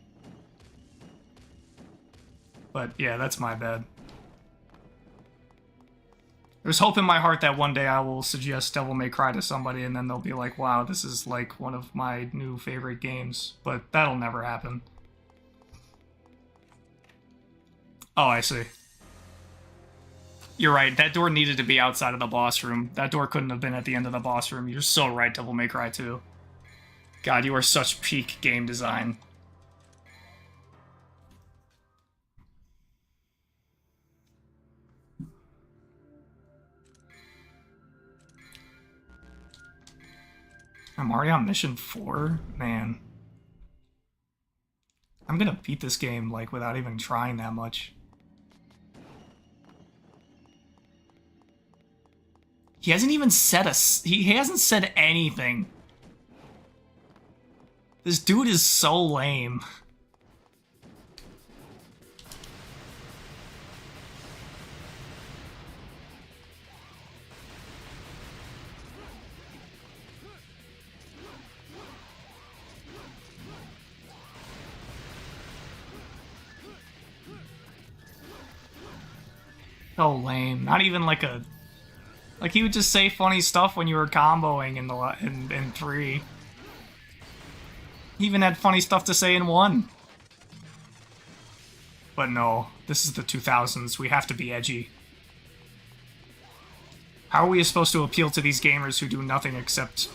Speaker 1: But yeah, that's my bad. There's hope in my heart that one day I will suggest Devil May Cry to somebody and then they'll be like, wow, this is like one of my new favorite games. But that'll never happen. Oh, I see. You're right, that door needed to be outside of the boss room. That door couldn't have been at the end of the boss room. You're so right, Devil May Cry 2. God, you are such peak game design. I'm already on mission 4? Man. I'm gonna beat this game, like, without even trying that much. He hasn't even said he hasn't said anything. This dude is so lame. So lame. Not even like a... Like, he would just say funny stuff when you were comboing in 3. He even had funny stuff to say in 1. But no, this is the 2000s. We have to be edgy. How are we supposed to appeal to these gamers who do nothing except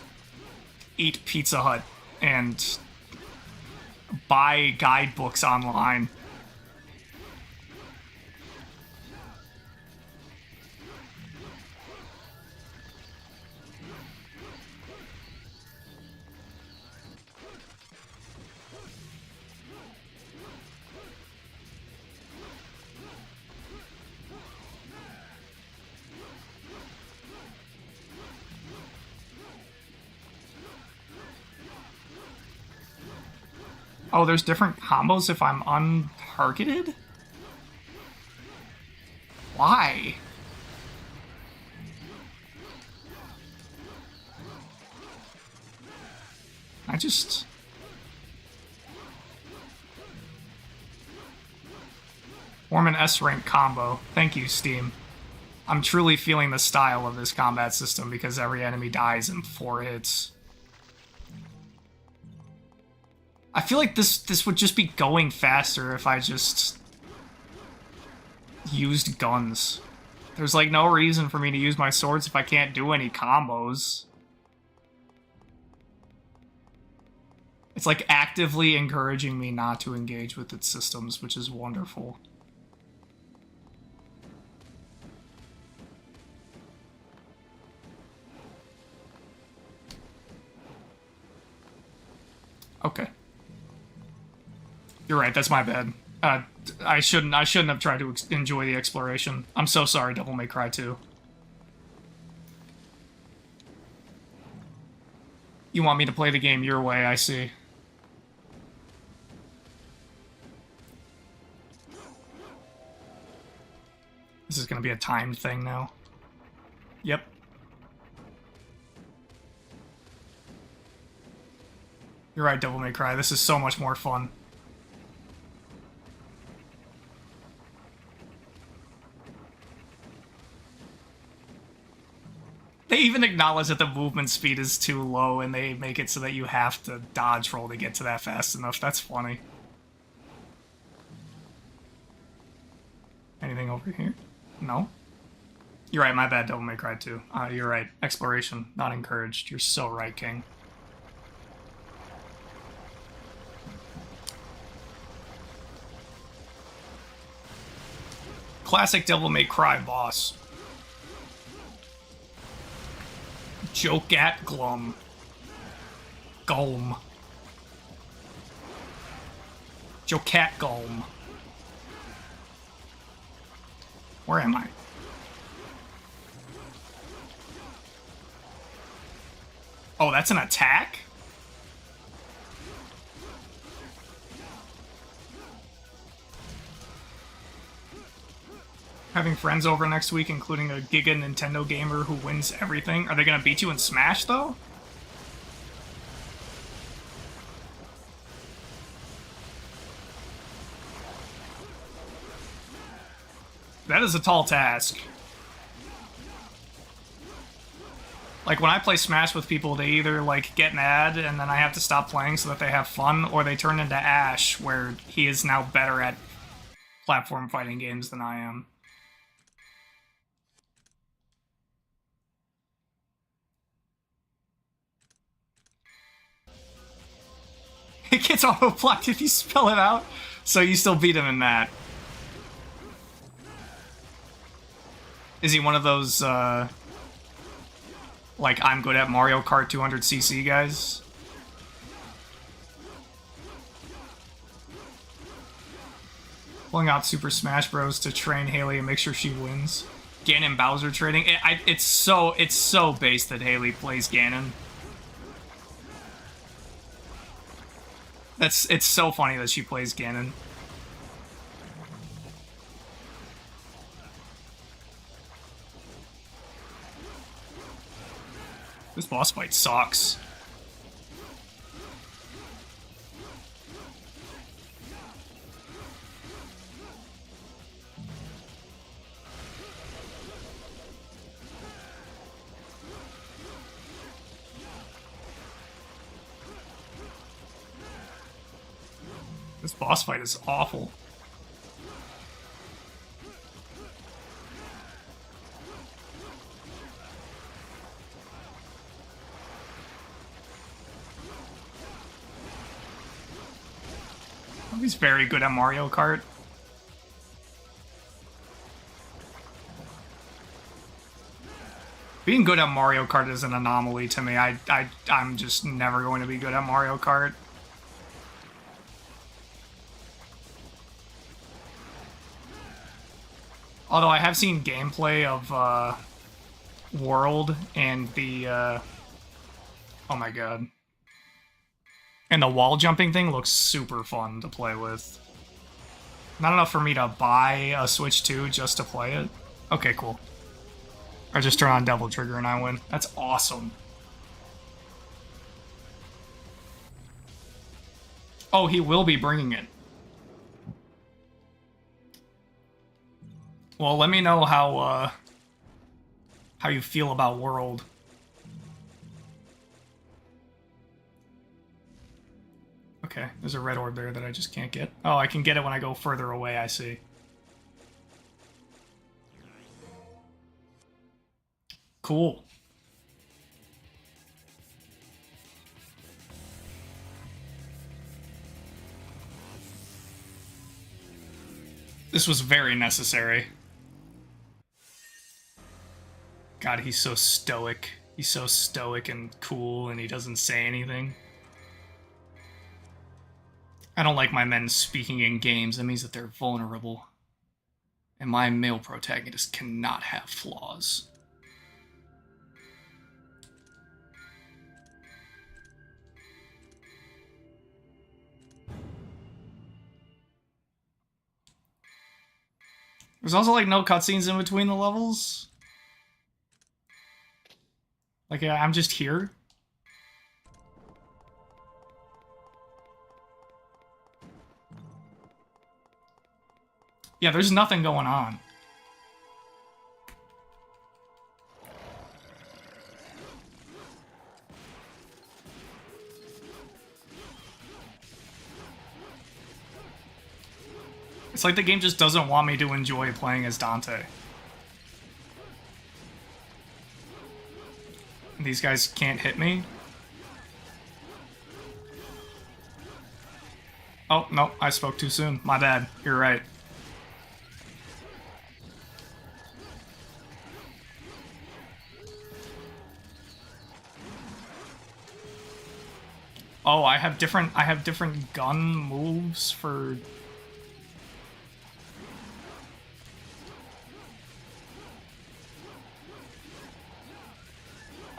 Speaker 1: eat Pizza Hut and buy guidebooks online? Oh, there's different combos if I'm untargeted? Why? I just... Form an S-rank combo. Thank you, Steam. I'm truly feeling the style of this combat system because every enemy dies in 4 hits. I feel like this would just be going faster if I just used guns. There's like no reason for me to use my swords if I can't do any combos. It's like actively encouraging me not to engage with its systems, which is wonderful. Okay. You're right, that's my bad. I shouldn't have tried to enjoy the exploration. I'm so sorry, Devil May Cry 2. You want me to play the game your way, I see. This is gonna be a timed thing now. Yep. You're right, Devil May Cry. This is so much more fun. They even acknowledge that the movement speed is too low, and they make it so that you have to dodge roll to get to that fast enough. That's funny. Anything over here? No? You're right, my bad, Devil May Cry 2. You're right. Exploration, not encouraged. You're so right, King. Classic Devil May Cry boss. Jokat Glum. Gulm. Jokat Gulm. Where am I? Oh, that's an attack? Having friends over next week, including a Giga Nintendo gamer who wins everything. Are they gonna beat you in Smash, though? That is a tall task. Like, when I play Smash with people, they either, like, get mad and then I have to stop playing so that they have fun, or they turn into Ash, where he is now better at platform fighting games than I am. It gets auto-blocked if you spell it out, so you still beat him in that. Is he one of those, like, I'm good at Mario Kart 200cc guys? Pulling out Super Smash Bros. To train Haley and make sure she wins. Ganon Bowser trading. It's so based that Haley plays Ganon. It's so funny that she plays Ganon. This boss fight sucks. This boss fight is awful. He's very good at Mario Kart. Being good at Mario Kart is an anomaly to me. I'm just never going to be good at Mario Kart. Although I have seen gameplay of World and the oh my god. And the wall jumping thing looks super fun to play with. Not enough for me to buy a Switch 2 just to play it. Okay, cool. I just turn on Devil Trigger and I win. That's awesome. Oh, he will be bringing it. Well, let me know how you feel about World. Okay, there's a red orb there that I just can't get. Oh, I can get it when I go further away, I see. Cool. This was very necessary. God, he's so stoic. He's so stoic and cool, and he doesn't say anything. I don't like my men speaking in games. That means that they're vulnerable. And my male protagonist cannot have flaws. There's also, like, no cutscenes in between the levels. Like, I'm just here. Yeah, there's nothing going on. It's like the game just doesn't want me to enjoy playing as Dante. And these guys can't hit me. Oh, no, I spoke too soon. My bad. You're right. Oh, I have different gun moves for...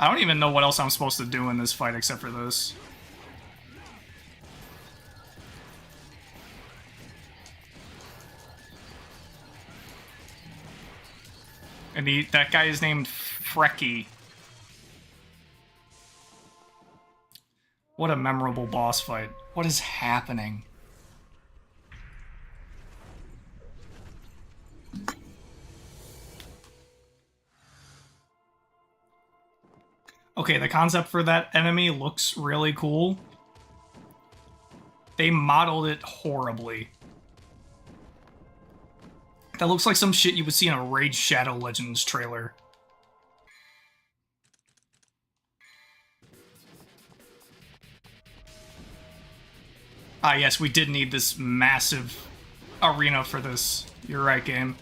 Speaker 1: I don't even know what else I'm supposed to do in this fight except for this. And that guy is named Frecky. What a memorable boss fight. What is happening? Okay, the concept for that enemy looks really cool. They modeled it horribly. That looks like some shit you would see in a Raid Shadow Legends trailer. Ah, yes, we did need this massive arena for this. You're right, game.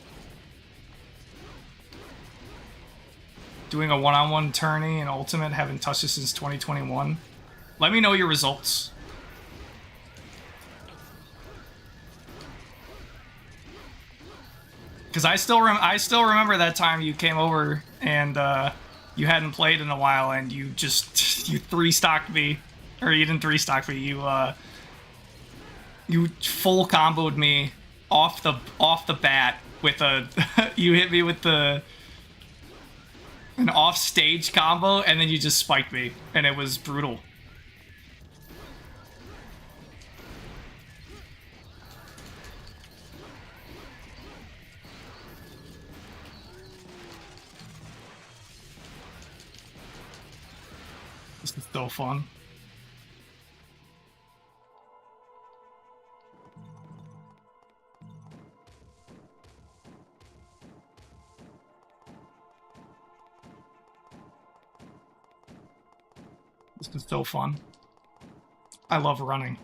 Speaker 1: Doing a one-on-one tourney in Ultimate, haven't touched it since 2021. Let me know your results. Because I still remember that time you came over and you hadn't played in a while and you just you 3-stocked me, or you didn't 3-stock me. You full comboed me off the bat with a you hit me with an off-stage combo, and then you just spiked me, and it was brutal. This is so fun. This is so fun. I love running.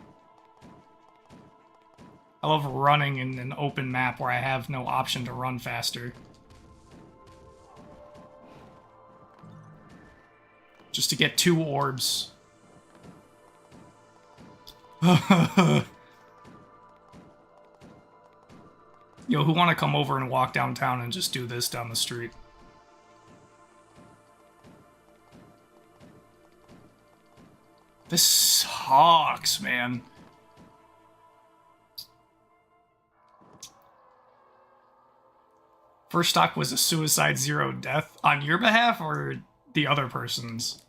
Speaker 1: I love running in an open map where I have no option to run faster. Just to get 2 orbs. Yo, who want to come over and walk downtown and just do this down the street? This sucks, man. First stock was a suicide 0 death on your behalf or the other person's?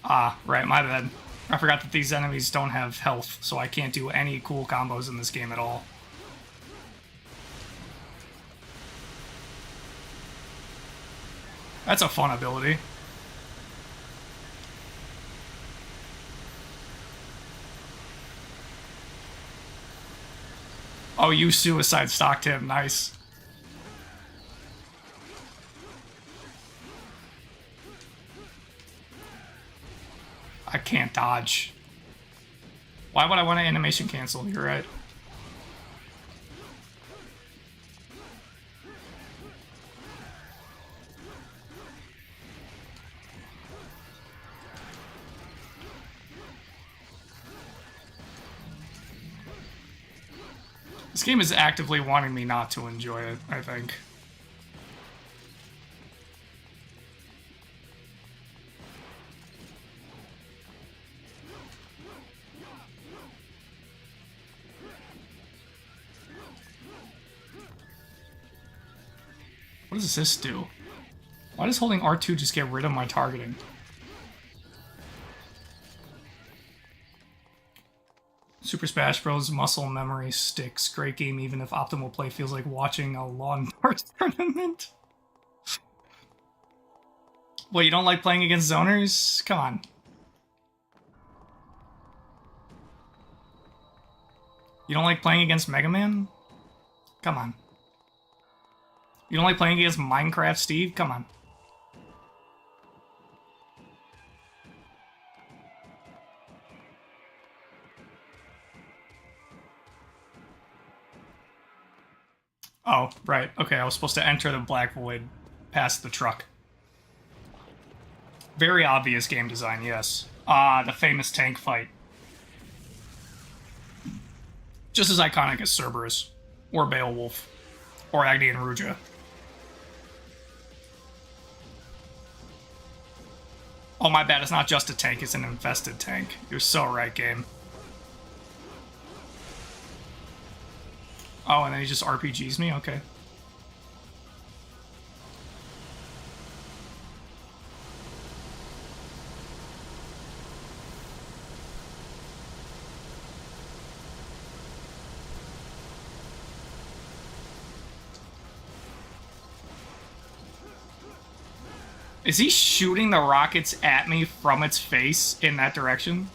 Speaker 1: Ah, right, my bad. I forgot that these enemies don't have health, so I can't do any cool combos in this game at all. That's a fun ability. Oh, you suicide stocked him. Nice. I can't dodge. Why would I want to animation cancel? You're right. This game is actively wanting me not to enjoy it, I think. What does this do? Why does holding R2 just get rid of my targeting? Super Smash Bros. Muscle Memory Sticks. Great game, even if optimal play feels like watching a lawn dart tournament. What, you don't like playing against zoners? Come on. You don't like playing against Mega Man? Come on. You don't like playing against Minecraft Steve? Come on. Oh, right. Okay, I was supposed to enter the Black Void past the truck. Very obvious game design, yes. Ah, the famous tank fight. Just as iconic as Cerberus, or Beowulf, or Agni and Ruja. Oh, my bad, it's not just a tank, it's an infested tank. You're so right, game. Oh, and then he just RPGs me? Okay. Is he shooting the rockets at me from its face in that direction?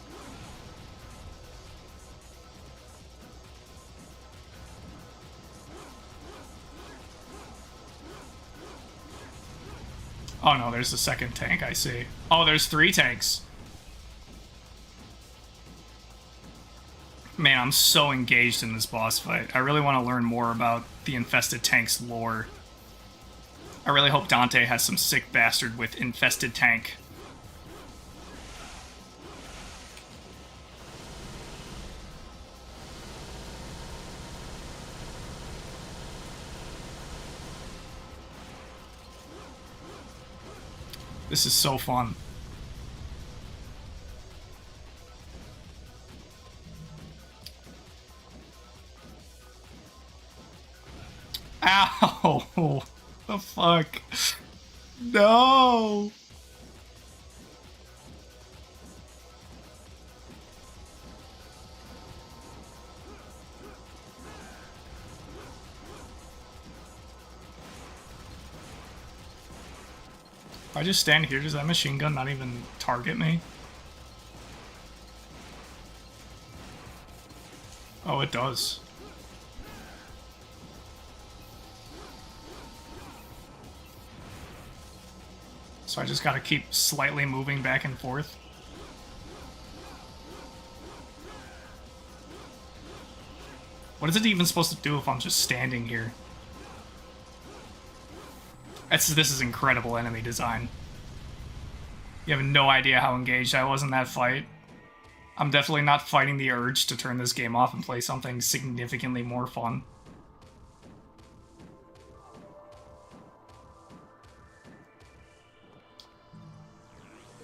Speaker 1: Oh no, there's the second tank, I see. Oh, there's 3 tanks. Man, I'm so engaged in this boss fight. I really want to learn more about the infested tank's lore. I really hope Dante has some sick bastard with infested tank. This is so fun. Ow! The fuck? No! If I just stand here, does that machine gun not even target me? Oh, it does. So I just gotta keep slightly moving back and forth. What is it even supposed to do if I'm just standing here? This is incredible enemy design. You have no idea how engaged I was in that fight. I'm definitely not fighting the urge to turn this game off and play something significantly more fun.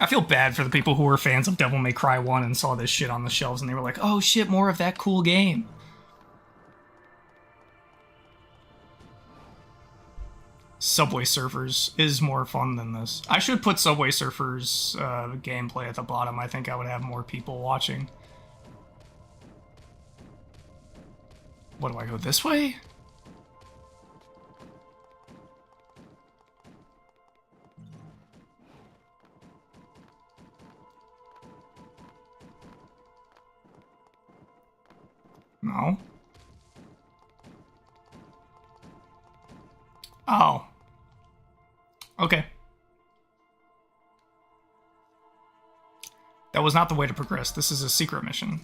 Speaker 1: I feel bad for the people who were fans of Devil May Cry 1 and saw this shit on the shelves and they were like, oh shit, more of that cool game. Subway Surfers is more fun than this. I should put Subway Surfers gameplay at the bottom. I think I would have more people watching. What do I go this way? No. Oh. Okay. That was not the way to progress. This is a secret mission.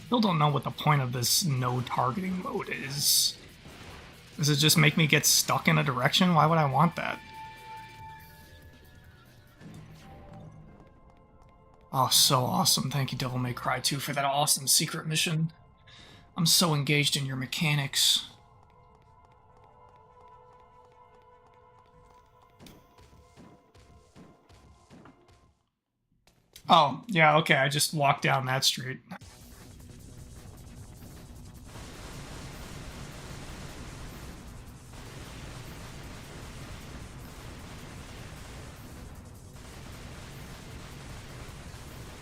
Speaker 1: Still don't know what the point of this no targeting mode is. Does it just make me get stuck in a direction? Why would I want that? Oh, so awesome. Thank you, Devil May Cry 2, for that awesome secret mission. I'm so engaged in your mechanics. Oh, yeah, okay, I just walked down that street.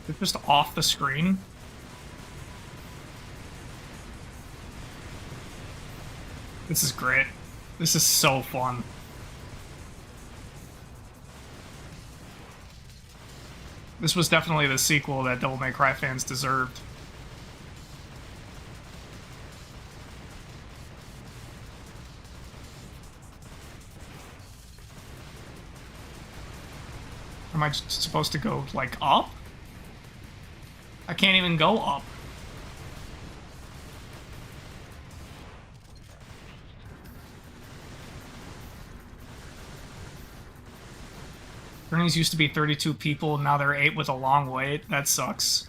Speaker 1: It's just off the screen. This is great. This is so fun. This was definitely the sequel that Devil May Cry fans deserved. Am I supposed to go, like, up? I can't even go up. Journeys used to be 32 people, now they're 8 with a long wait. That sucks.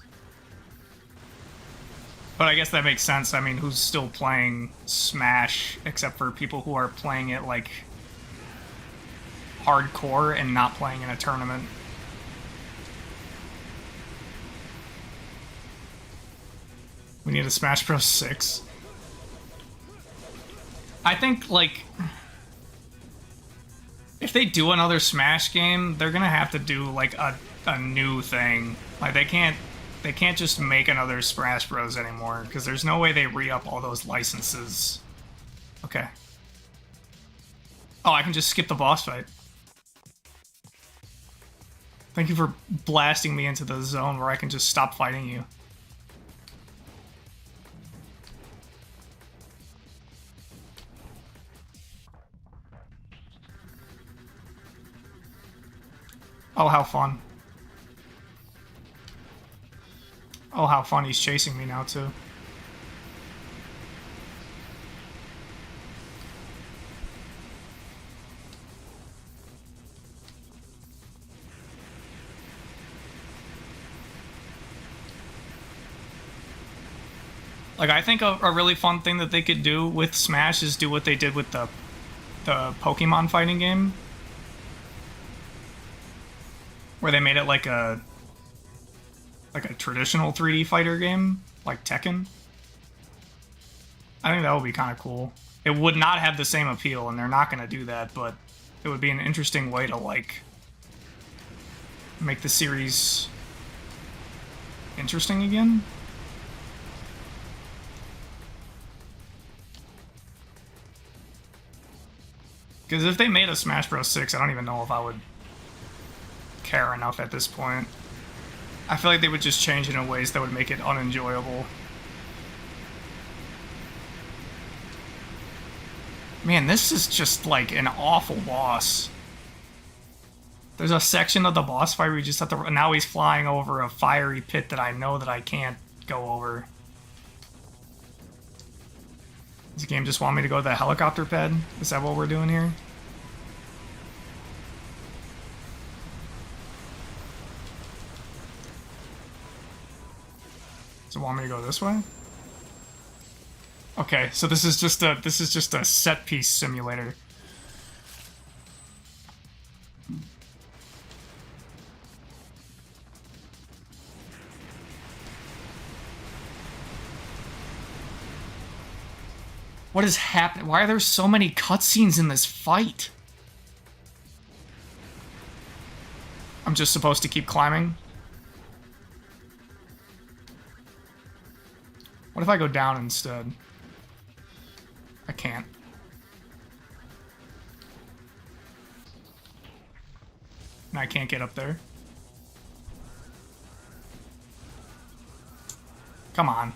Speaker 1: But I guess that makes sense. I mean, who's still playing Smash except for people who are playing it, like, hardcore and not playing in a tournament? We need a Smash Bros. 6. I think, like, if they do another Smash game, they're gonna have to do, like, a new thing. Like, they can't just make another Smash Bros. Anymore, because there's no way they re-up all those licenses. Okay. Oh, I can just skip the boss fight. Thank you for blasting me into the zone where I can just stop fighting you. Oh, how fun. Oh, how fun he's chasing me now, too. Like, I think a really fun thing that they could do with Smash is do what they did with the Pokemon fighting game, where they made it like a traditional 3D fighter game, like Tekken. I think that would be kind of cool. It would not have the same appeal, and they're not going to do that, but it would be an interesting way to, like, make the series interesting again. Because if they made a Smash Bros. 6, I don't even know if I would care enough at this point. I feel like they would just change it in ways that would make it unenjoyable. Man, this is just like an awful boss. There's a section of the boss fight where you just have to... Now he's flying over a fiery pit that I know that I can't go over. Does the game just want me to go to the helicopter pad? Is that what we're doing here? Does it want me to go this way? Okay, so this is just a set piece simulator. What is happening? Why are there so many cutscenes in this fight? I'm just supposed to keep climbing? What if I go down instead? I can't. And I can't get up there. Come on.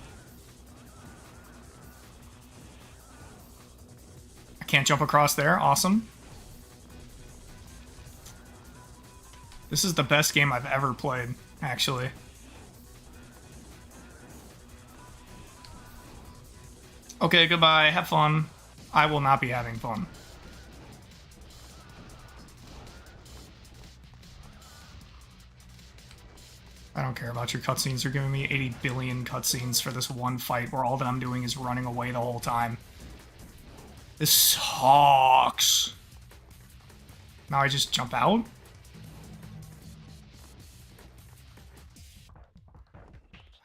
Speaker 1: I can't jump across there. Awesome. This is the best game I've ever played, actually. Okay, goodbye. Have fun. I will not be having fun. I don't care about your cutscenes. You're giving me 80 billion cutscenes for this one fight where all that I'm doing is running away the whole time. This sucks. Now I just jump out?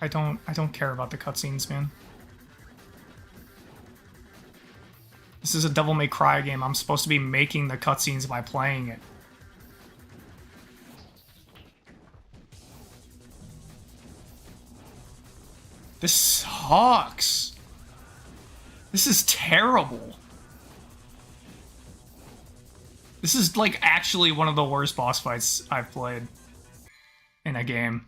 Speaker 1: I don't care about the cutscenes, man. This is a Devil May Cry game. I'm supposed to be making the cutscenes by playing it. This sucks. This is terrible. This is, like, actually one of the worst boss fights I've played. in a game.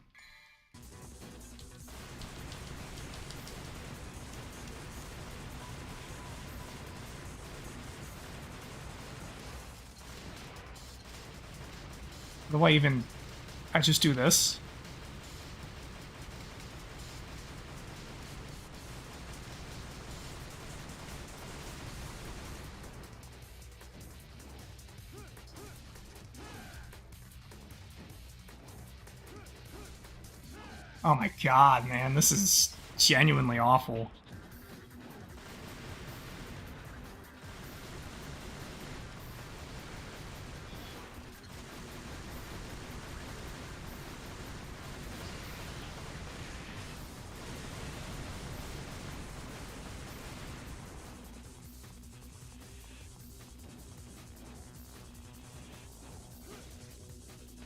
Speaker 1: What do I even... I just do this? Oh my god, man, this is genuinely awful.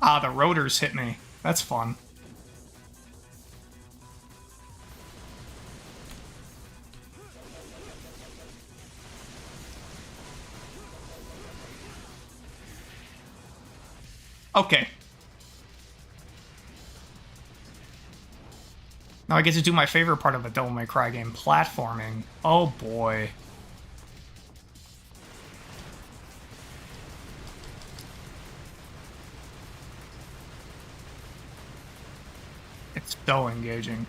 Speaker 1: Ah, the rotors hit me. That's fun. Okay. Now I get to do my favorite part of a Devil May Cry game, platforming. Oh boy. It's so engaging.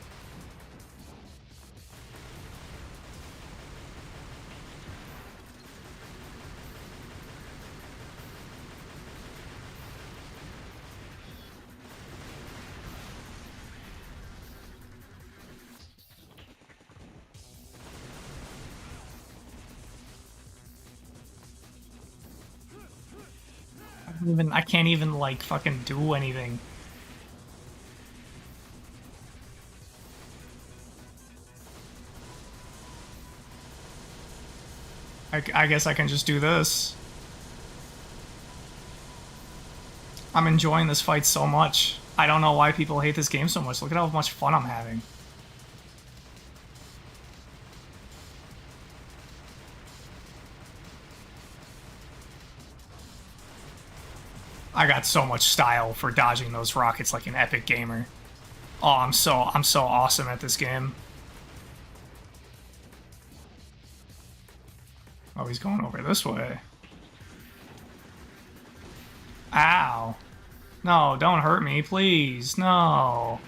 Speaker 1: I can't even like fucking do anything. I guess I can just do this. I'm enjoying this fight so much. I don't know why people hate this game so much. Look at how much fun I'm having. I got so much style for dodging those rockets like an epic gamer. Oh, I'm so awesome at this game. Oh, he's going over this way. Ow. No, don't hurt me, please. No.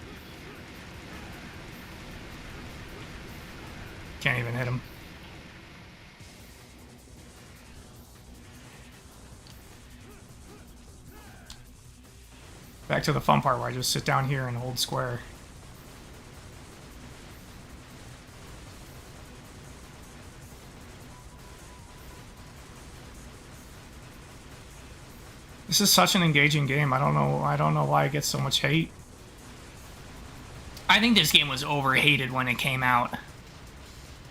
Speaker 1: Can't even hit him. Back to the fun part where I just sit down here and hold square. This is such an engaging game. I don't know why it gets so much hate. I think this game was overhated when it came out.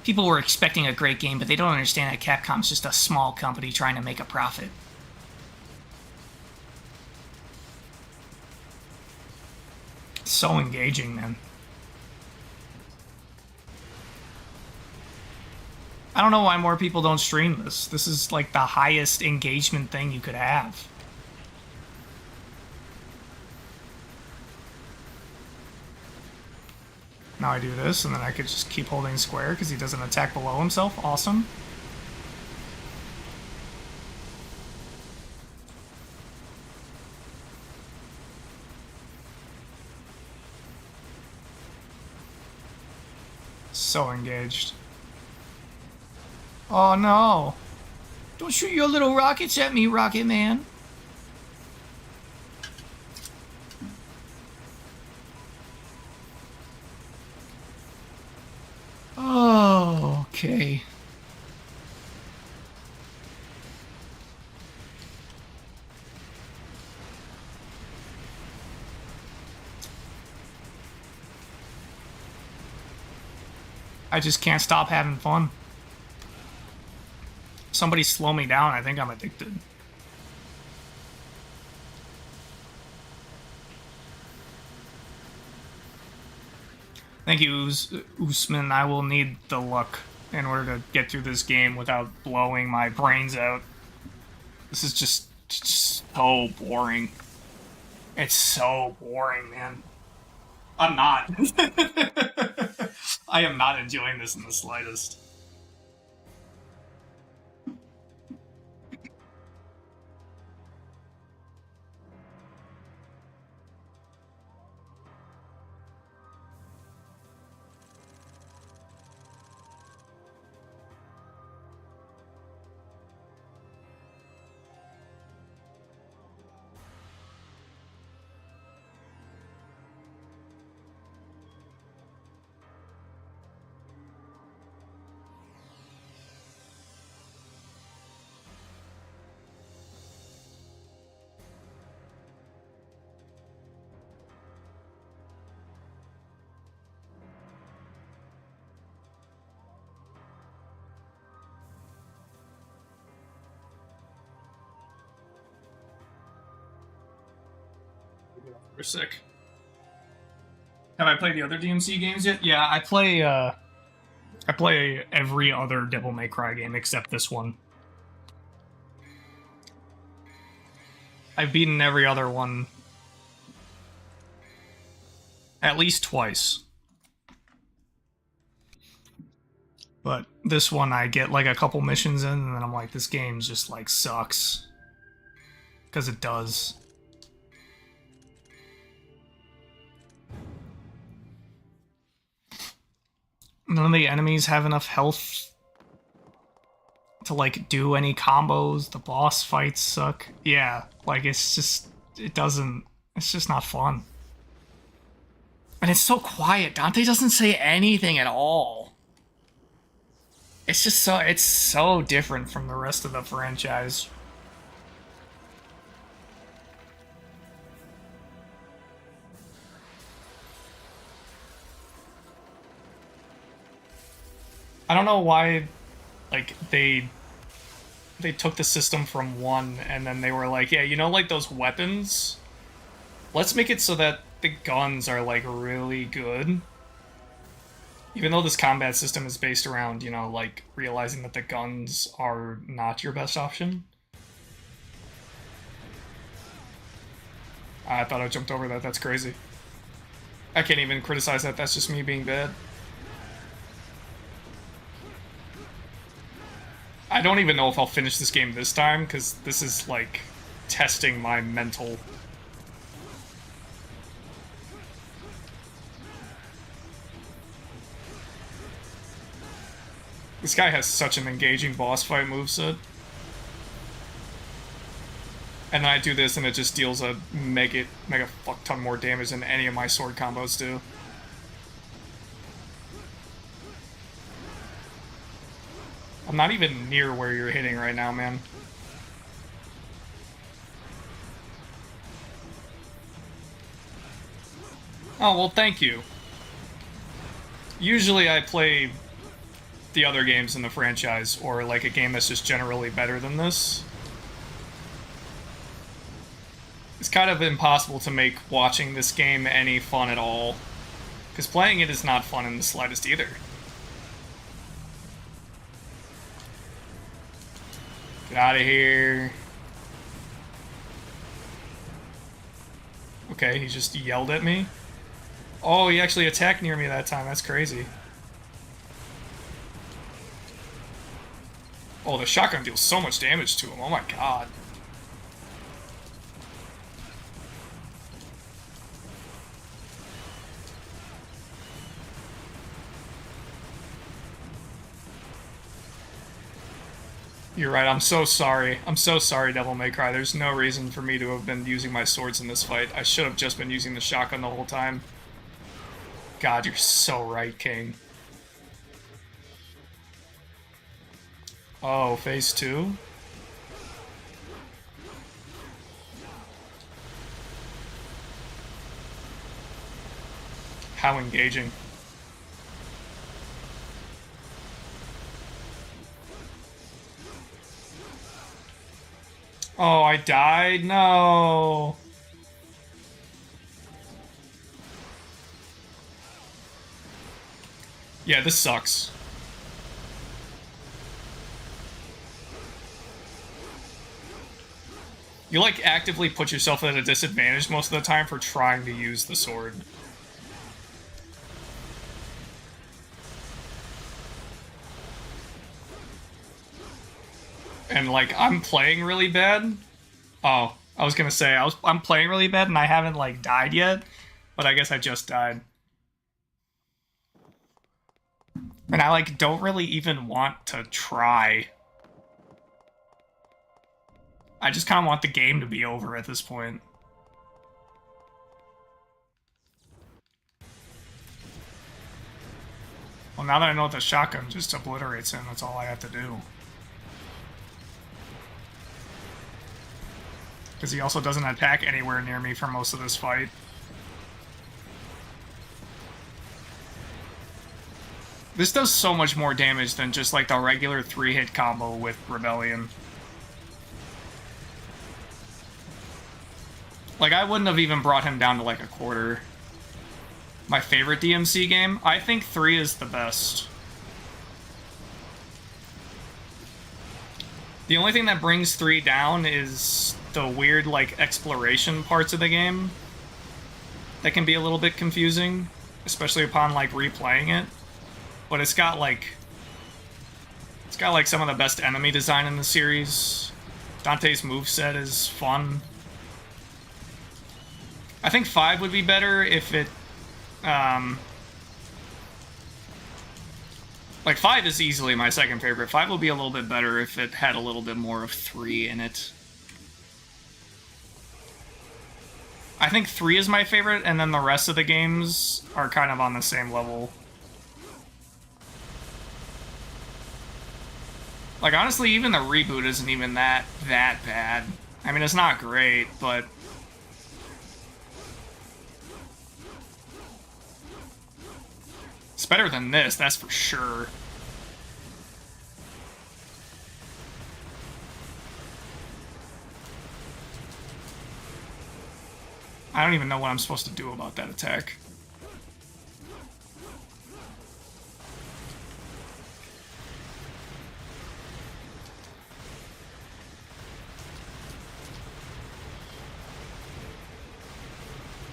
Speaker 1: People were expecting a great game, but they don't understand that Capcom's just a small company trying to make a profit. So engaging, man. I don't know why more people don't stream this. This is like the highest engagement thing you could have. Now I do this, and then I could just keep holding square because he doesn't attack below himself. Awesome. So engaged. Oh no! Don't shoot your little rockets at me, Rocket Man! Oh, okay. I just can't stop having fun. Somebody slow me down, I think I'm addicted. Thank you, Usman. I will need the luck in order to get through this game without blowing my brains out. This is just so boring. It's so boring, man. I'm not. I am not enjoying this in the slightest. We're sick. Have I played the other DMC games yet? Yeah, I play every other Devil May Cry game except this one. I've beaten every other one at least twice. But this one I get like a couple missions in and then I'm like, this game just like sucks. Because it does. None of the enemies have enough health to like do any combos. The boss fights suck. Yeah, like it's just not fun. And it's so quiet. Dante doesn't say anything at all. It's so different from the rest of the franchise. I don't know why, like, they took the system from 1 and then they were like, yeah, you know, like those weapons? Let's make it so that the guns are, like, really good. Even though this combat system is based around, you know, like, realizing that the guns are not your best option. I thought I jumped over that, that's crazy. I can't even criticize that, that's just me being bad. I don't even know if I'll finish this game this time, because this is, like, testing my mental. This guy has such an engaging boss fight moveset. And then I do this and it just deals a mega fuck ton more damage than any of my sword combos do. I'm not even near where you're hitting right now, man. Oh, well, thank you. Usually I play the other games in the franchise, or like a game that's just generally better than this. It's kind of impossible to make watching this game any fun at all, because playing it is not fun in the slightest either. Get out of here. Okay, he just yelled at me. Oh, he actually attacked near me that time. That's crazy. Oh, the shotgun deals so much damage to him. Oh my god. You're right, I'm so sorry. I'm so sorry, Devil May Cry. There's no reason for me to have been using my swords in this fight. I should have just been using the shotgun the whole time. God, you're so right, King. Oh, phase 2? How engaging. Oh, I died? No. Yeah, this sucks. You, like, actively put yourself at a disadvantage most of the time for trying to use the sword. And, like, I'm playing really bad. Oh, I was gonna say, I'm playing really bad and I haven't, like, died yet. But I guess I just died. And I, like, don't really even want to try. I just kind of want the game to be over at this point. Well, now that I know the shotgun just obliterates him, that's all I have to do. Because he also doesn't attack anywhere near me for most of this fight. This does so much more damage than just like the regular 3-hit combo with Rebellion. Like, I wouldn't have even brought him down to like a quarter. My favorite DMC game? I think 3 is the best. The only thing that brings 3 down is the weird, like, exploration parts of the game. That can be a little bit confusing, especially upon, like, replaying it. But it's got, like, some of the best enemy design in the series. Dante's moveset is fun. I think 5 would be better if it, like, 5 is easily my second favorite. 5 will be a little bit better if it had a little bit more of 3 in it. I think 3 is my favorite, and then the rest of the games are kind of on the same level. Like, honestly, even the reboot isn't even that bad. I mean, it's not great, but... it's better than this, that's for sure. I don't even know what I'm supposed to do about that attack.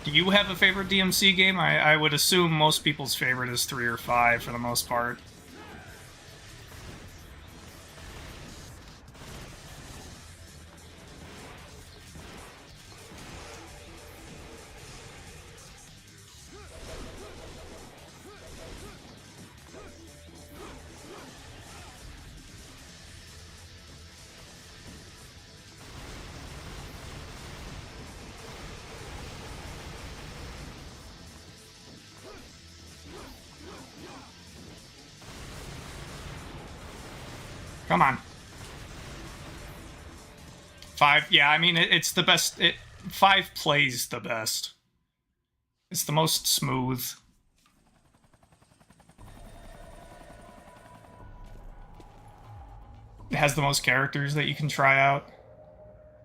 Speaker 1: Do you have a favorite DMC game? I would assume most people's favorite is 3 or 5 for the most part. Come on. 5, yeah, I mean, it's the best. 5 plays the best. It's the most smooth. It has the most characters that you can try out.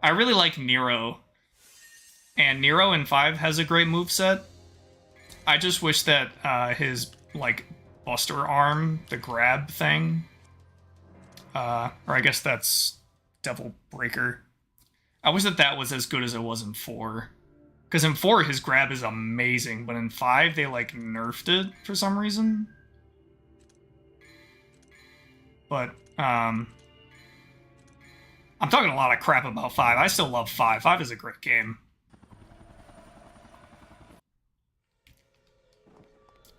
Speaker 1: I really like Nero. And Nero in 5 has a great moveset. I just wish that his, like, Buster arm, the grab thing... or I guess that's Devil Breaker. I wish that was as good as it was in 4. Because in 4, his grab is amazing, but in 5, they, like, nerfed it for some reason. But, I'm talking a lot of crap about 5. I still love 5. 5 is a great game.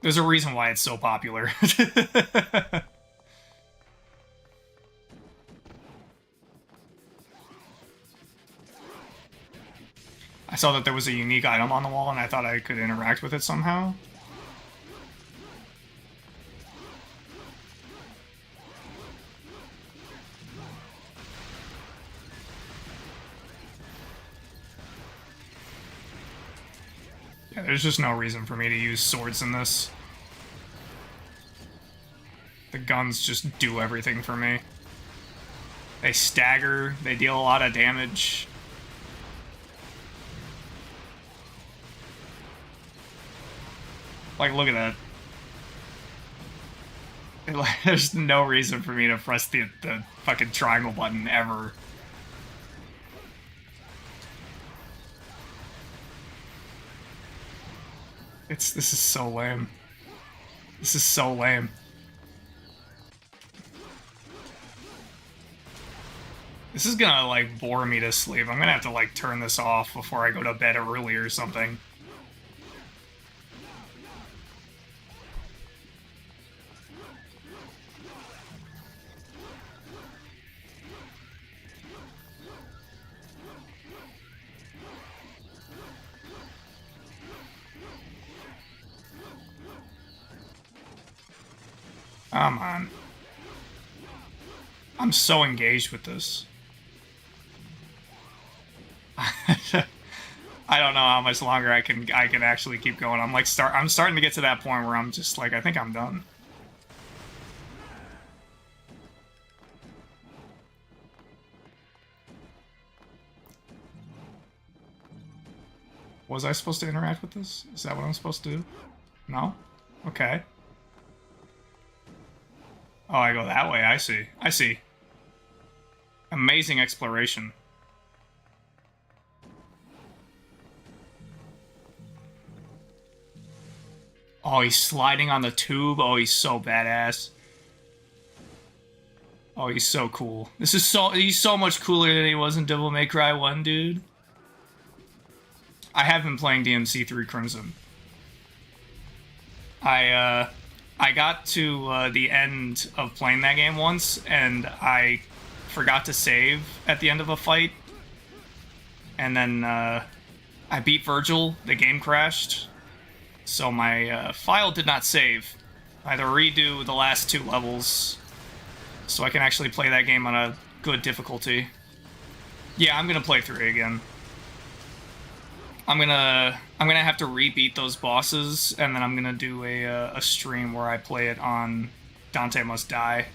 Speaker 1: There's a reason why it's so popular. I saw that there was a unique item on the wall, and I thought I could interact with it somehow. Yeah, there's just no reason for me to use swords in this. The guns just do everything for me. They stagger, they deal a lot of damage. Like, look at that. There's no reason for me to press the fucking triangle button ever. This is so lame. This is so lame. This is gonna, like, bore me to sleep. I'm gonna have to, like, turn this off before I go to bed early or something. Come on. I'm so engaged with this. I don't know how much longer I can actually keep going. I'm starting to get to that point where I'm just like, I think I'm done. Was I supposed to interact with this? Is that what I'm supposed to do? No? Okay. Oh, I go that way. I see. I see. Amazing exploration. Oh, he's sliding on the tube. Oh, he's so badass. Oh, he's so cool. He's so much cooler than he was in Devil May Cry 1, dude. I have been playing DMC3 Crimson. I got to the end of playing that game once, and I forgot to save at the end of a fight. And then I beat Virgil, the game crashed, so my file did not save. I had to redo the last 2 levels so I can actually play that game on a good difficulty. Yeah, I'm gonna play through it again. I'm gonna have to rebeat those bosses, and then I'm gonna do a stream where I play it on Dante Must Die.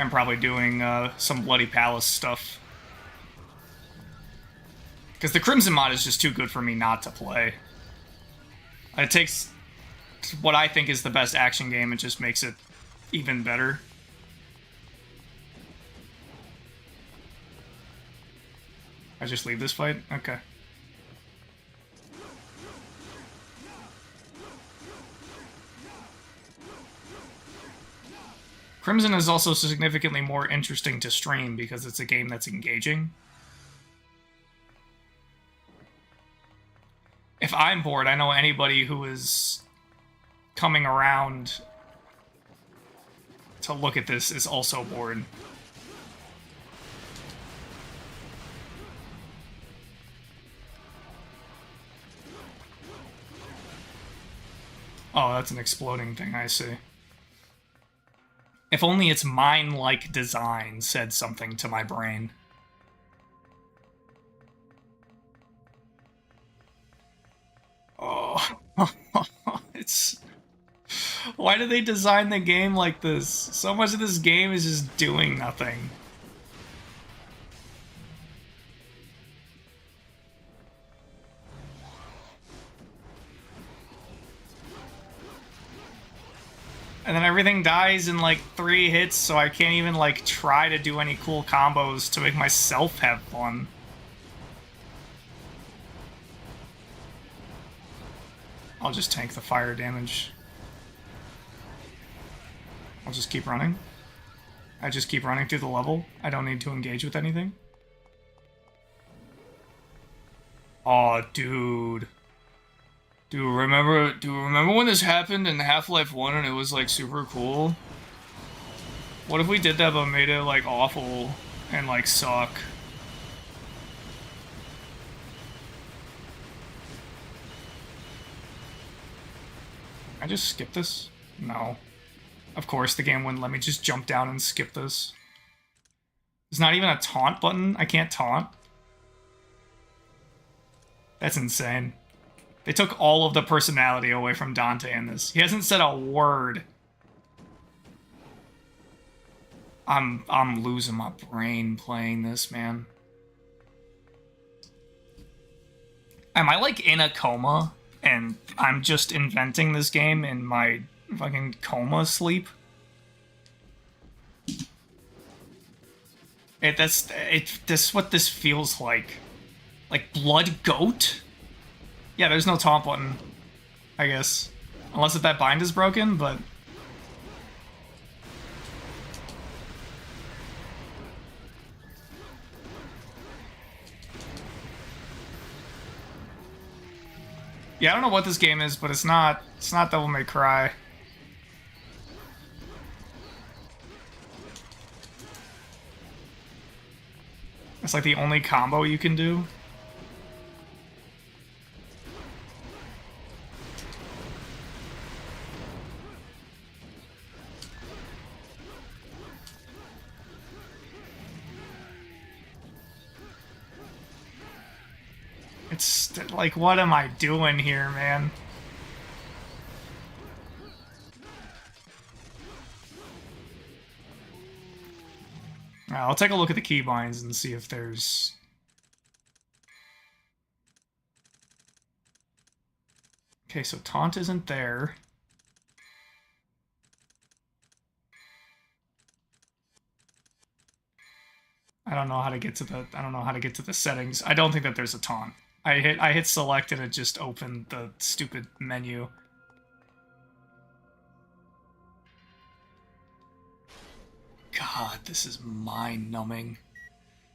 Speaker 1: I'm probably doing some Bloody Palace stuff. Because the Crimson mod is just too good for me not to play. It takes what I think is the best action game and just makes it even better. I just leave this fight? Okay. Crimson is also significantly more interesting to stream because it's a game that's engaging. If I'm bored, I know anybody who is coming around to look at this is also bored. Oh, that's an exploding thing, I see. If only its mine-like design said something to my brain. Oh, it's... Why do they design the game like this? So much of this game is just doing nothing. And then everything dies in like 3 hits, so I can't even like try to do any cool combos to make myself have fun. I'll just tank the fire damage. I'll just keep running. I just keep running through the level. I don't need to engage with anything. Oh, dude. Do you remember when this happened in Half-Life 1 and it was like super cool? What if we did that but made it like awful and like suck? Can I just skip this? No. Of course the game wouldn't let me just jump down and skip this. There's not even a taunt button? I can't taunt? That's insane. They took all of the personality away from Dante in this. He hasn't said a word. I'm losing my brain playing this, man. Am I like in a coma and I'm just inventing this game in my fucking coma sleep? That's what this feels like. Like Blood Goat? Yeah, there's no taunt button, I guess. Unless if that bind is broken, but... Yeah, I don't know what this game is, but it's not Devil May Cry. It's like the only combo you can do. It's like, what am I doing here, man? I'll take a look at the keybinds and see if there's... Okay, so taunt isn't there. I don't know how to get to the settings. I don't think that there's a taunt. I hit select and it just opened the stupid menu. God, this is mind-numbing.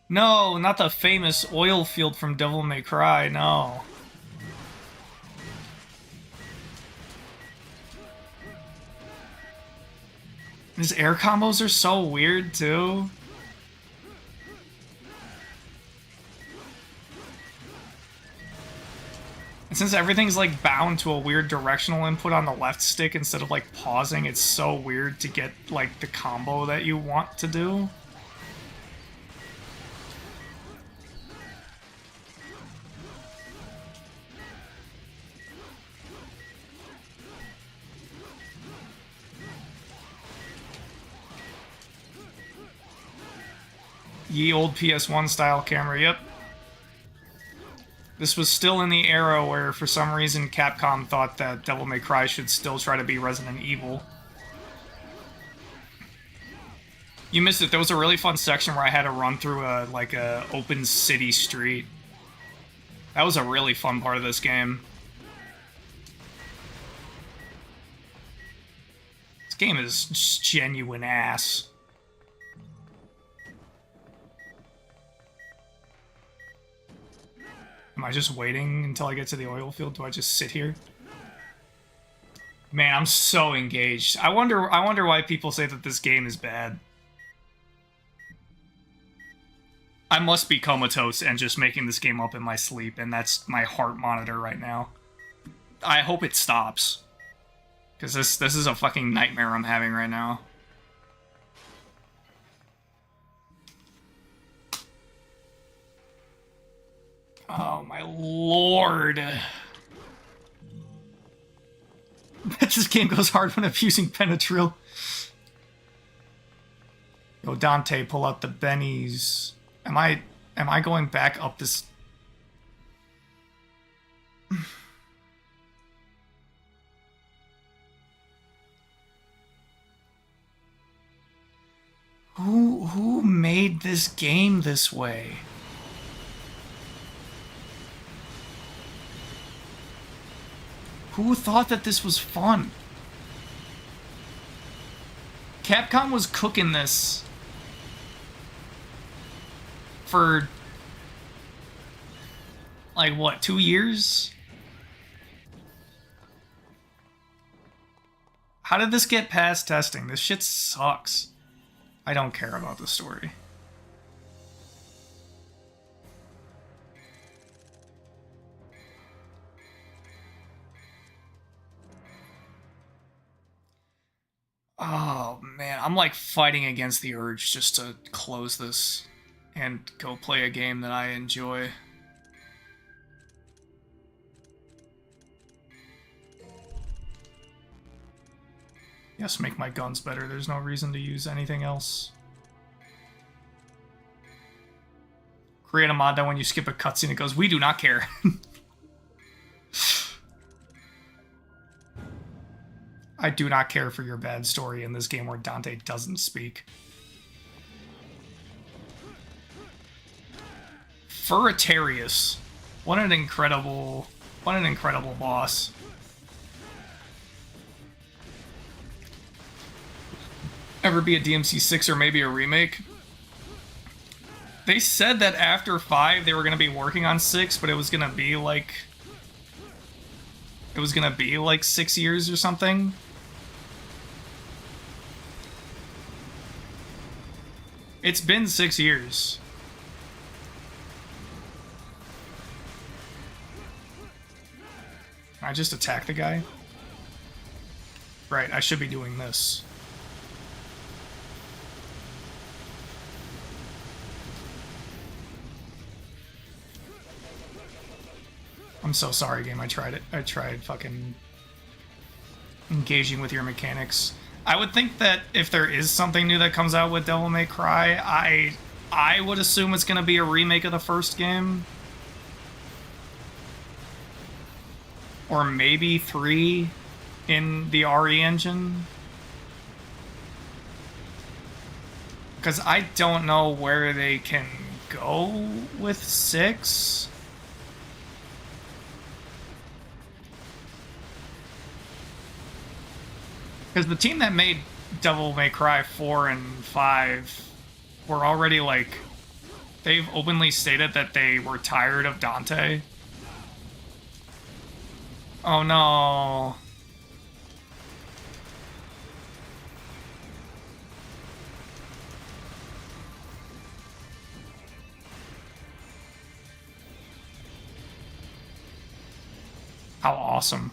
Speaker 1: No, not the famous oil field from Devil May Cry, no. His air combos are so weird, too. And since everything's like bound to a weird directional input on the left stick instead of like pausing, it's so weird to get like the combo that you want to do. Ye old PS1 style camera, yep. This was still in the era where, for some reason, Capcom thought that Devil May Cry should still try to be Resident Evil. You missed it. There was a really fun section where I had to run through a open city street. That was a really fun part of this game. This game is just genuine ass. Am I just waiting until I get to the oil field? Do I just sit here? Man, I'm so engaged. I wonder why people say that this game is bad. I must be comatose and just making this game up in my sleep, and that's my heart monitor right now. I hope it stops. Because this is a fucking nightmare I'm having right now. Oh my lord. This game goes hard when abusing Penetril. Yo, Dante, pull out the bennies. Am I going back up this... Who made this game this way? Who thought that this was fun? Capcom was cooking this for, like, what, 2 years? How did this get past testing? This shit sucks. I don't care about the story. Oh, man. I'm, like, fighting against the urge just to close this and go play a game that I enjoy. Yes, make my guns better. There's no reason to use anything else. Create a mod that when you skip a cutscene, it goes, "We do not care." I do not care for your bad story in this game where Dante doesn't speak. Furitarius. What an incredible boss. Ever be a DMC6 or maybe a remake? They said that after 5 they were going to be working on 6, but it was going to be like 6 years or something. It's been 6 years. Can I just attack the guy? Right, I should be doing this. I'm so sorry, game. I tried it. I tried fucking engaging with your mechanics. I would think that if there is something new that comes out with Devil May Cry, I would assume it's going to be a remake of the first game. Or maybe 3 in the RE engine. Because I don't know where they can go with 6. Because the team that made Devil May Cry 4 and 5 were already like... They've openly stated that they were tired of Dante. Oh no. How awesome.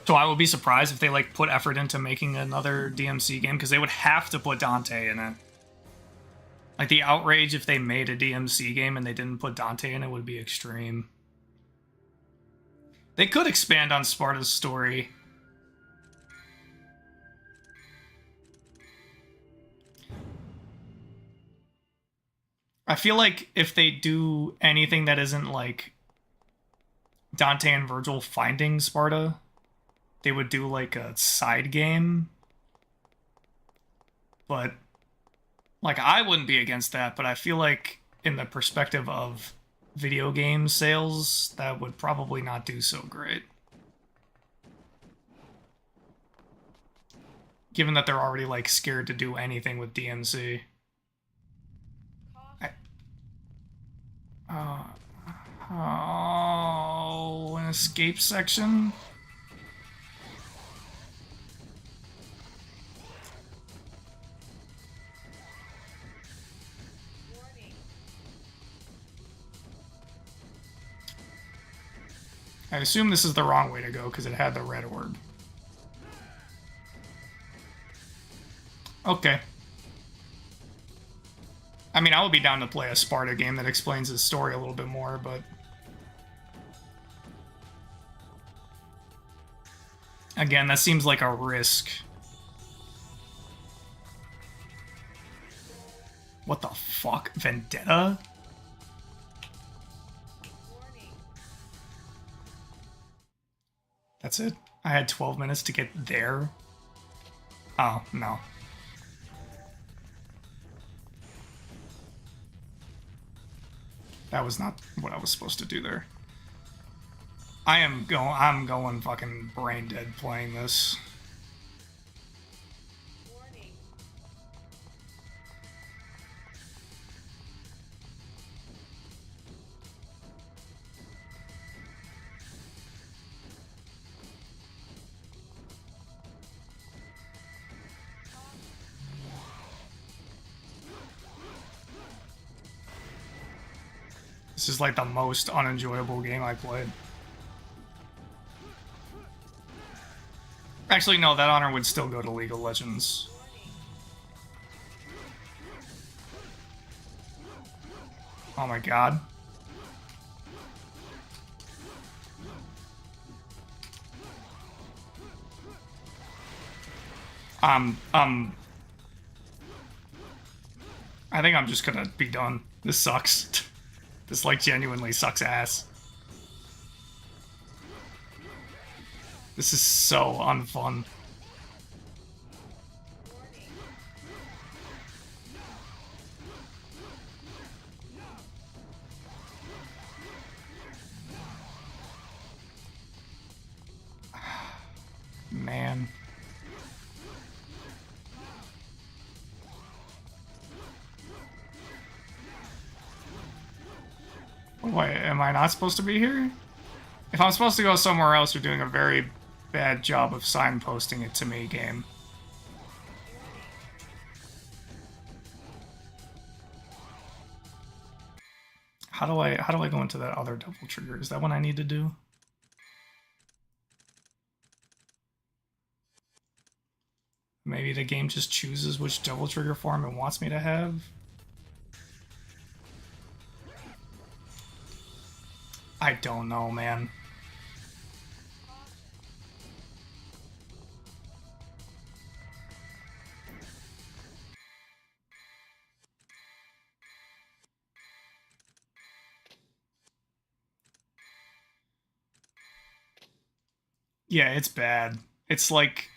Speaker 1: So I would be surprised if they like put effort into making another DMC game, because they would have to put Dante in it. Like the outrage if they made a DMC game and they didn't put Dante in it would be extreme. They could expand on Sparta's story. I feel like if they do anything that isn't like Dante and Virgil finding Sparta, they would do like a side game. But like I wouldn't be against that, but I feel like in the perspective of video game sales, that would probably not do so great. Given that they're already like scared to do anything with DMC. Oh, an escape section? I assume this is the wrong way to go because it had the red orb. Okay. I mean, I would be down to play a Sparta game that explains his story a little bit more, but... Again, that seems like a risk. What the fuck? Vendetta? That's it? I had 12 minutes to get there? Oh, no. That was not what I was supposed to do there. I'm going fucking brain dead playing this. This is like the most unenjoyable game I played. Actually, no, that honor would still go to League of Legends. Oh my god. I think I'm just gonna be done. This sucks. This, like, genuinely sucks ass. This is so unfun. Wait, am I not supposed to be here? If I'm supposed to go somewhere else, you're doing a very bad job of signposting it to me, game. How do I go into that other double trigger? Is that what I need to do? Maybe the game just chooses which double trigger form it wants me to have? I don't know, man. Yeah, it's bad. It's like...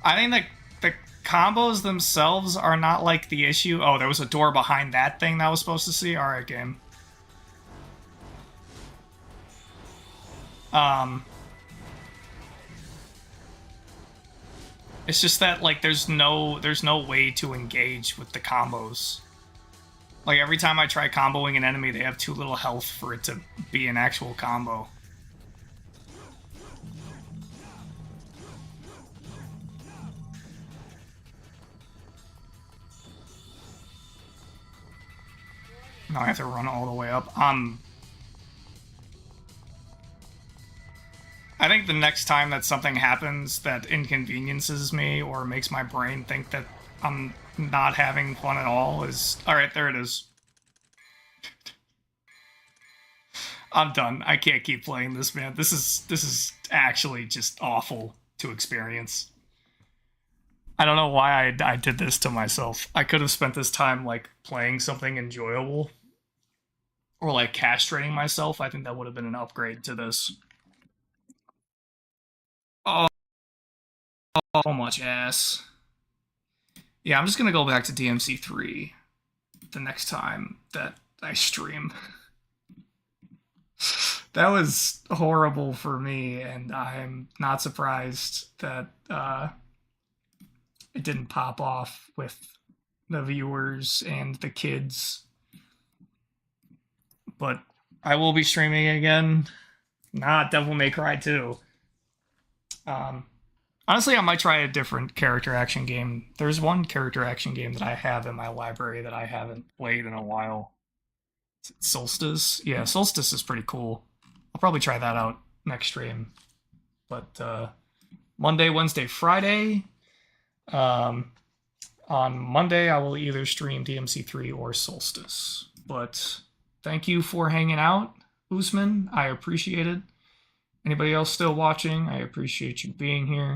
Speaker 1: I think that the combos themselves are not like the issue. Oh, there was a door behind that thing that I was supposed to see? Alright, game. It's just that, like, there's no way to engage with the combos. Like, every time I try comboing an enemy, they have too little health for it to be an actual combo. Now I have to run all the way up. I think the next time that something happens that inconveniences me or makes my brain think that I'm not having fun at all is... Alright, there it is. I'm done. I can't keep playing this, man. This is actually just awful to experience. I don't know why I did this to myself. I could have spent this time, like, playing something enjoyable. Or, like, castrating myself. I think that would have been an upgrade to this. Oh, so much ass. Yeah, I'm just gonna go back to DMC3 the next time that I stream. That was horrible for me, and I'm not surprised that it didn't pop off with the viewers and the kids. But I will be streaming again. Devil May Cry 2. Honestly, I might try a different character action game. There's one character action game that I have in my library that I haven't played in a while. Is it Solstice? Yeah, Solstice is pretty cool. I'll probably try that out next stream. But Monday, Wednesday, Friday. On Monday, I will either stream DMC3 or Solstice. But thank you for hanging out, Usman. I appreciate it. Anybody else still watching? I appreciate you being here.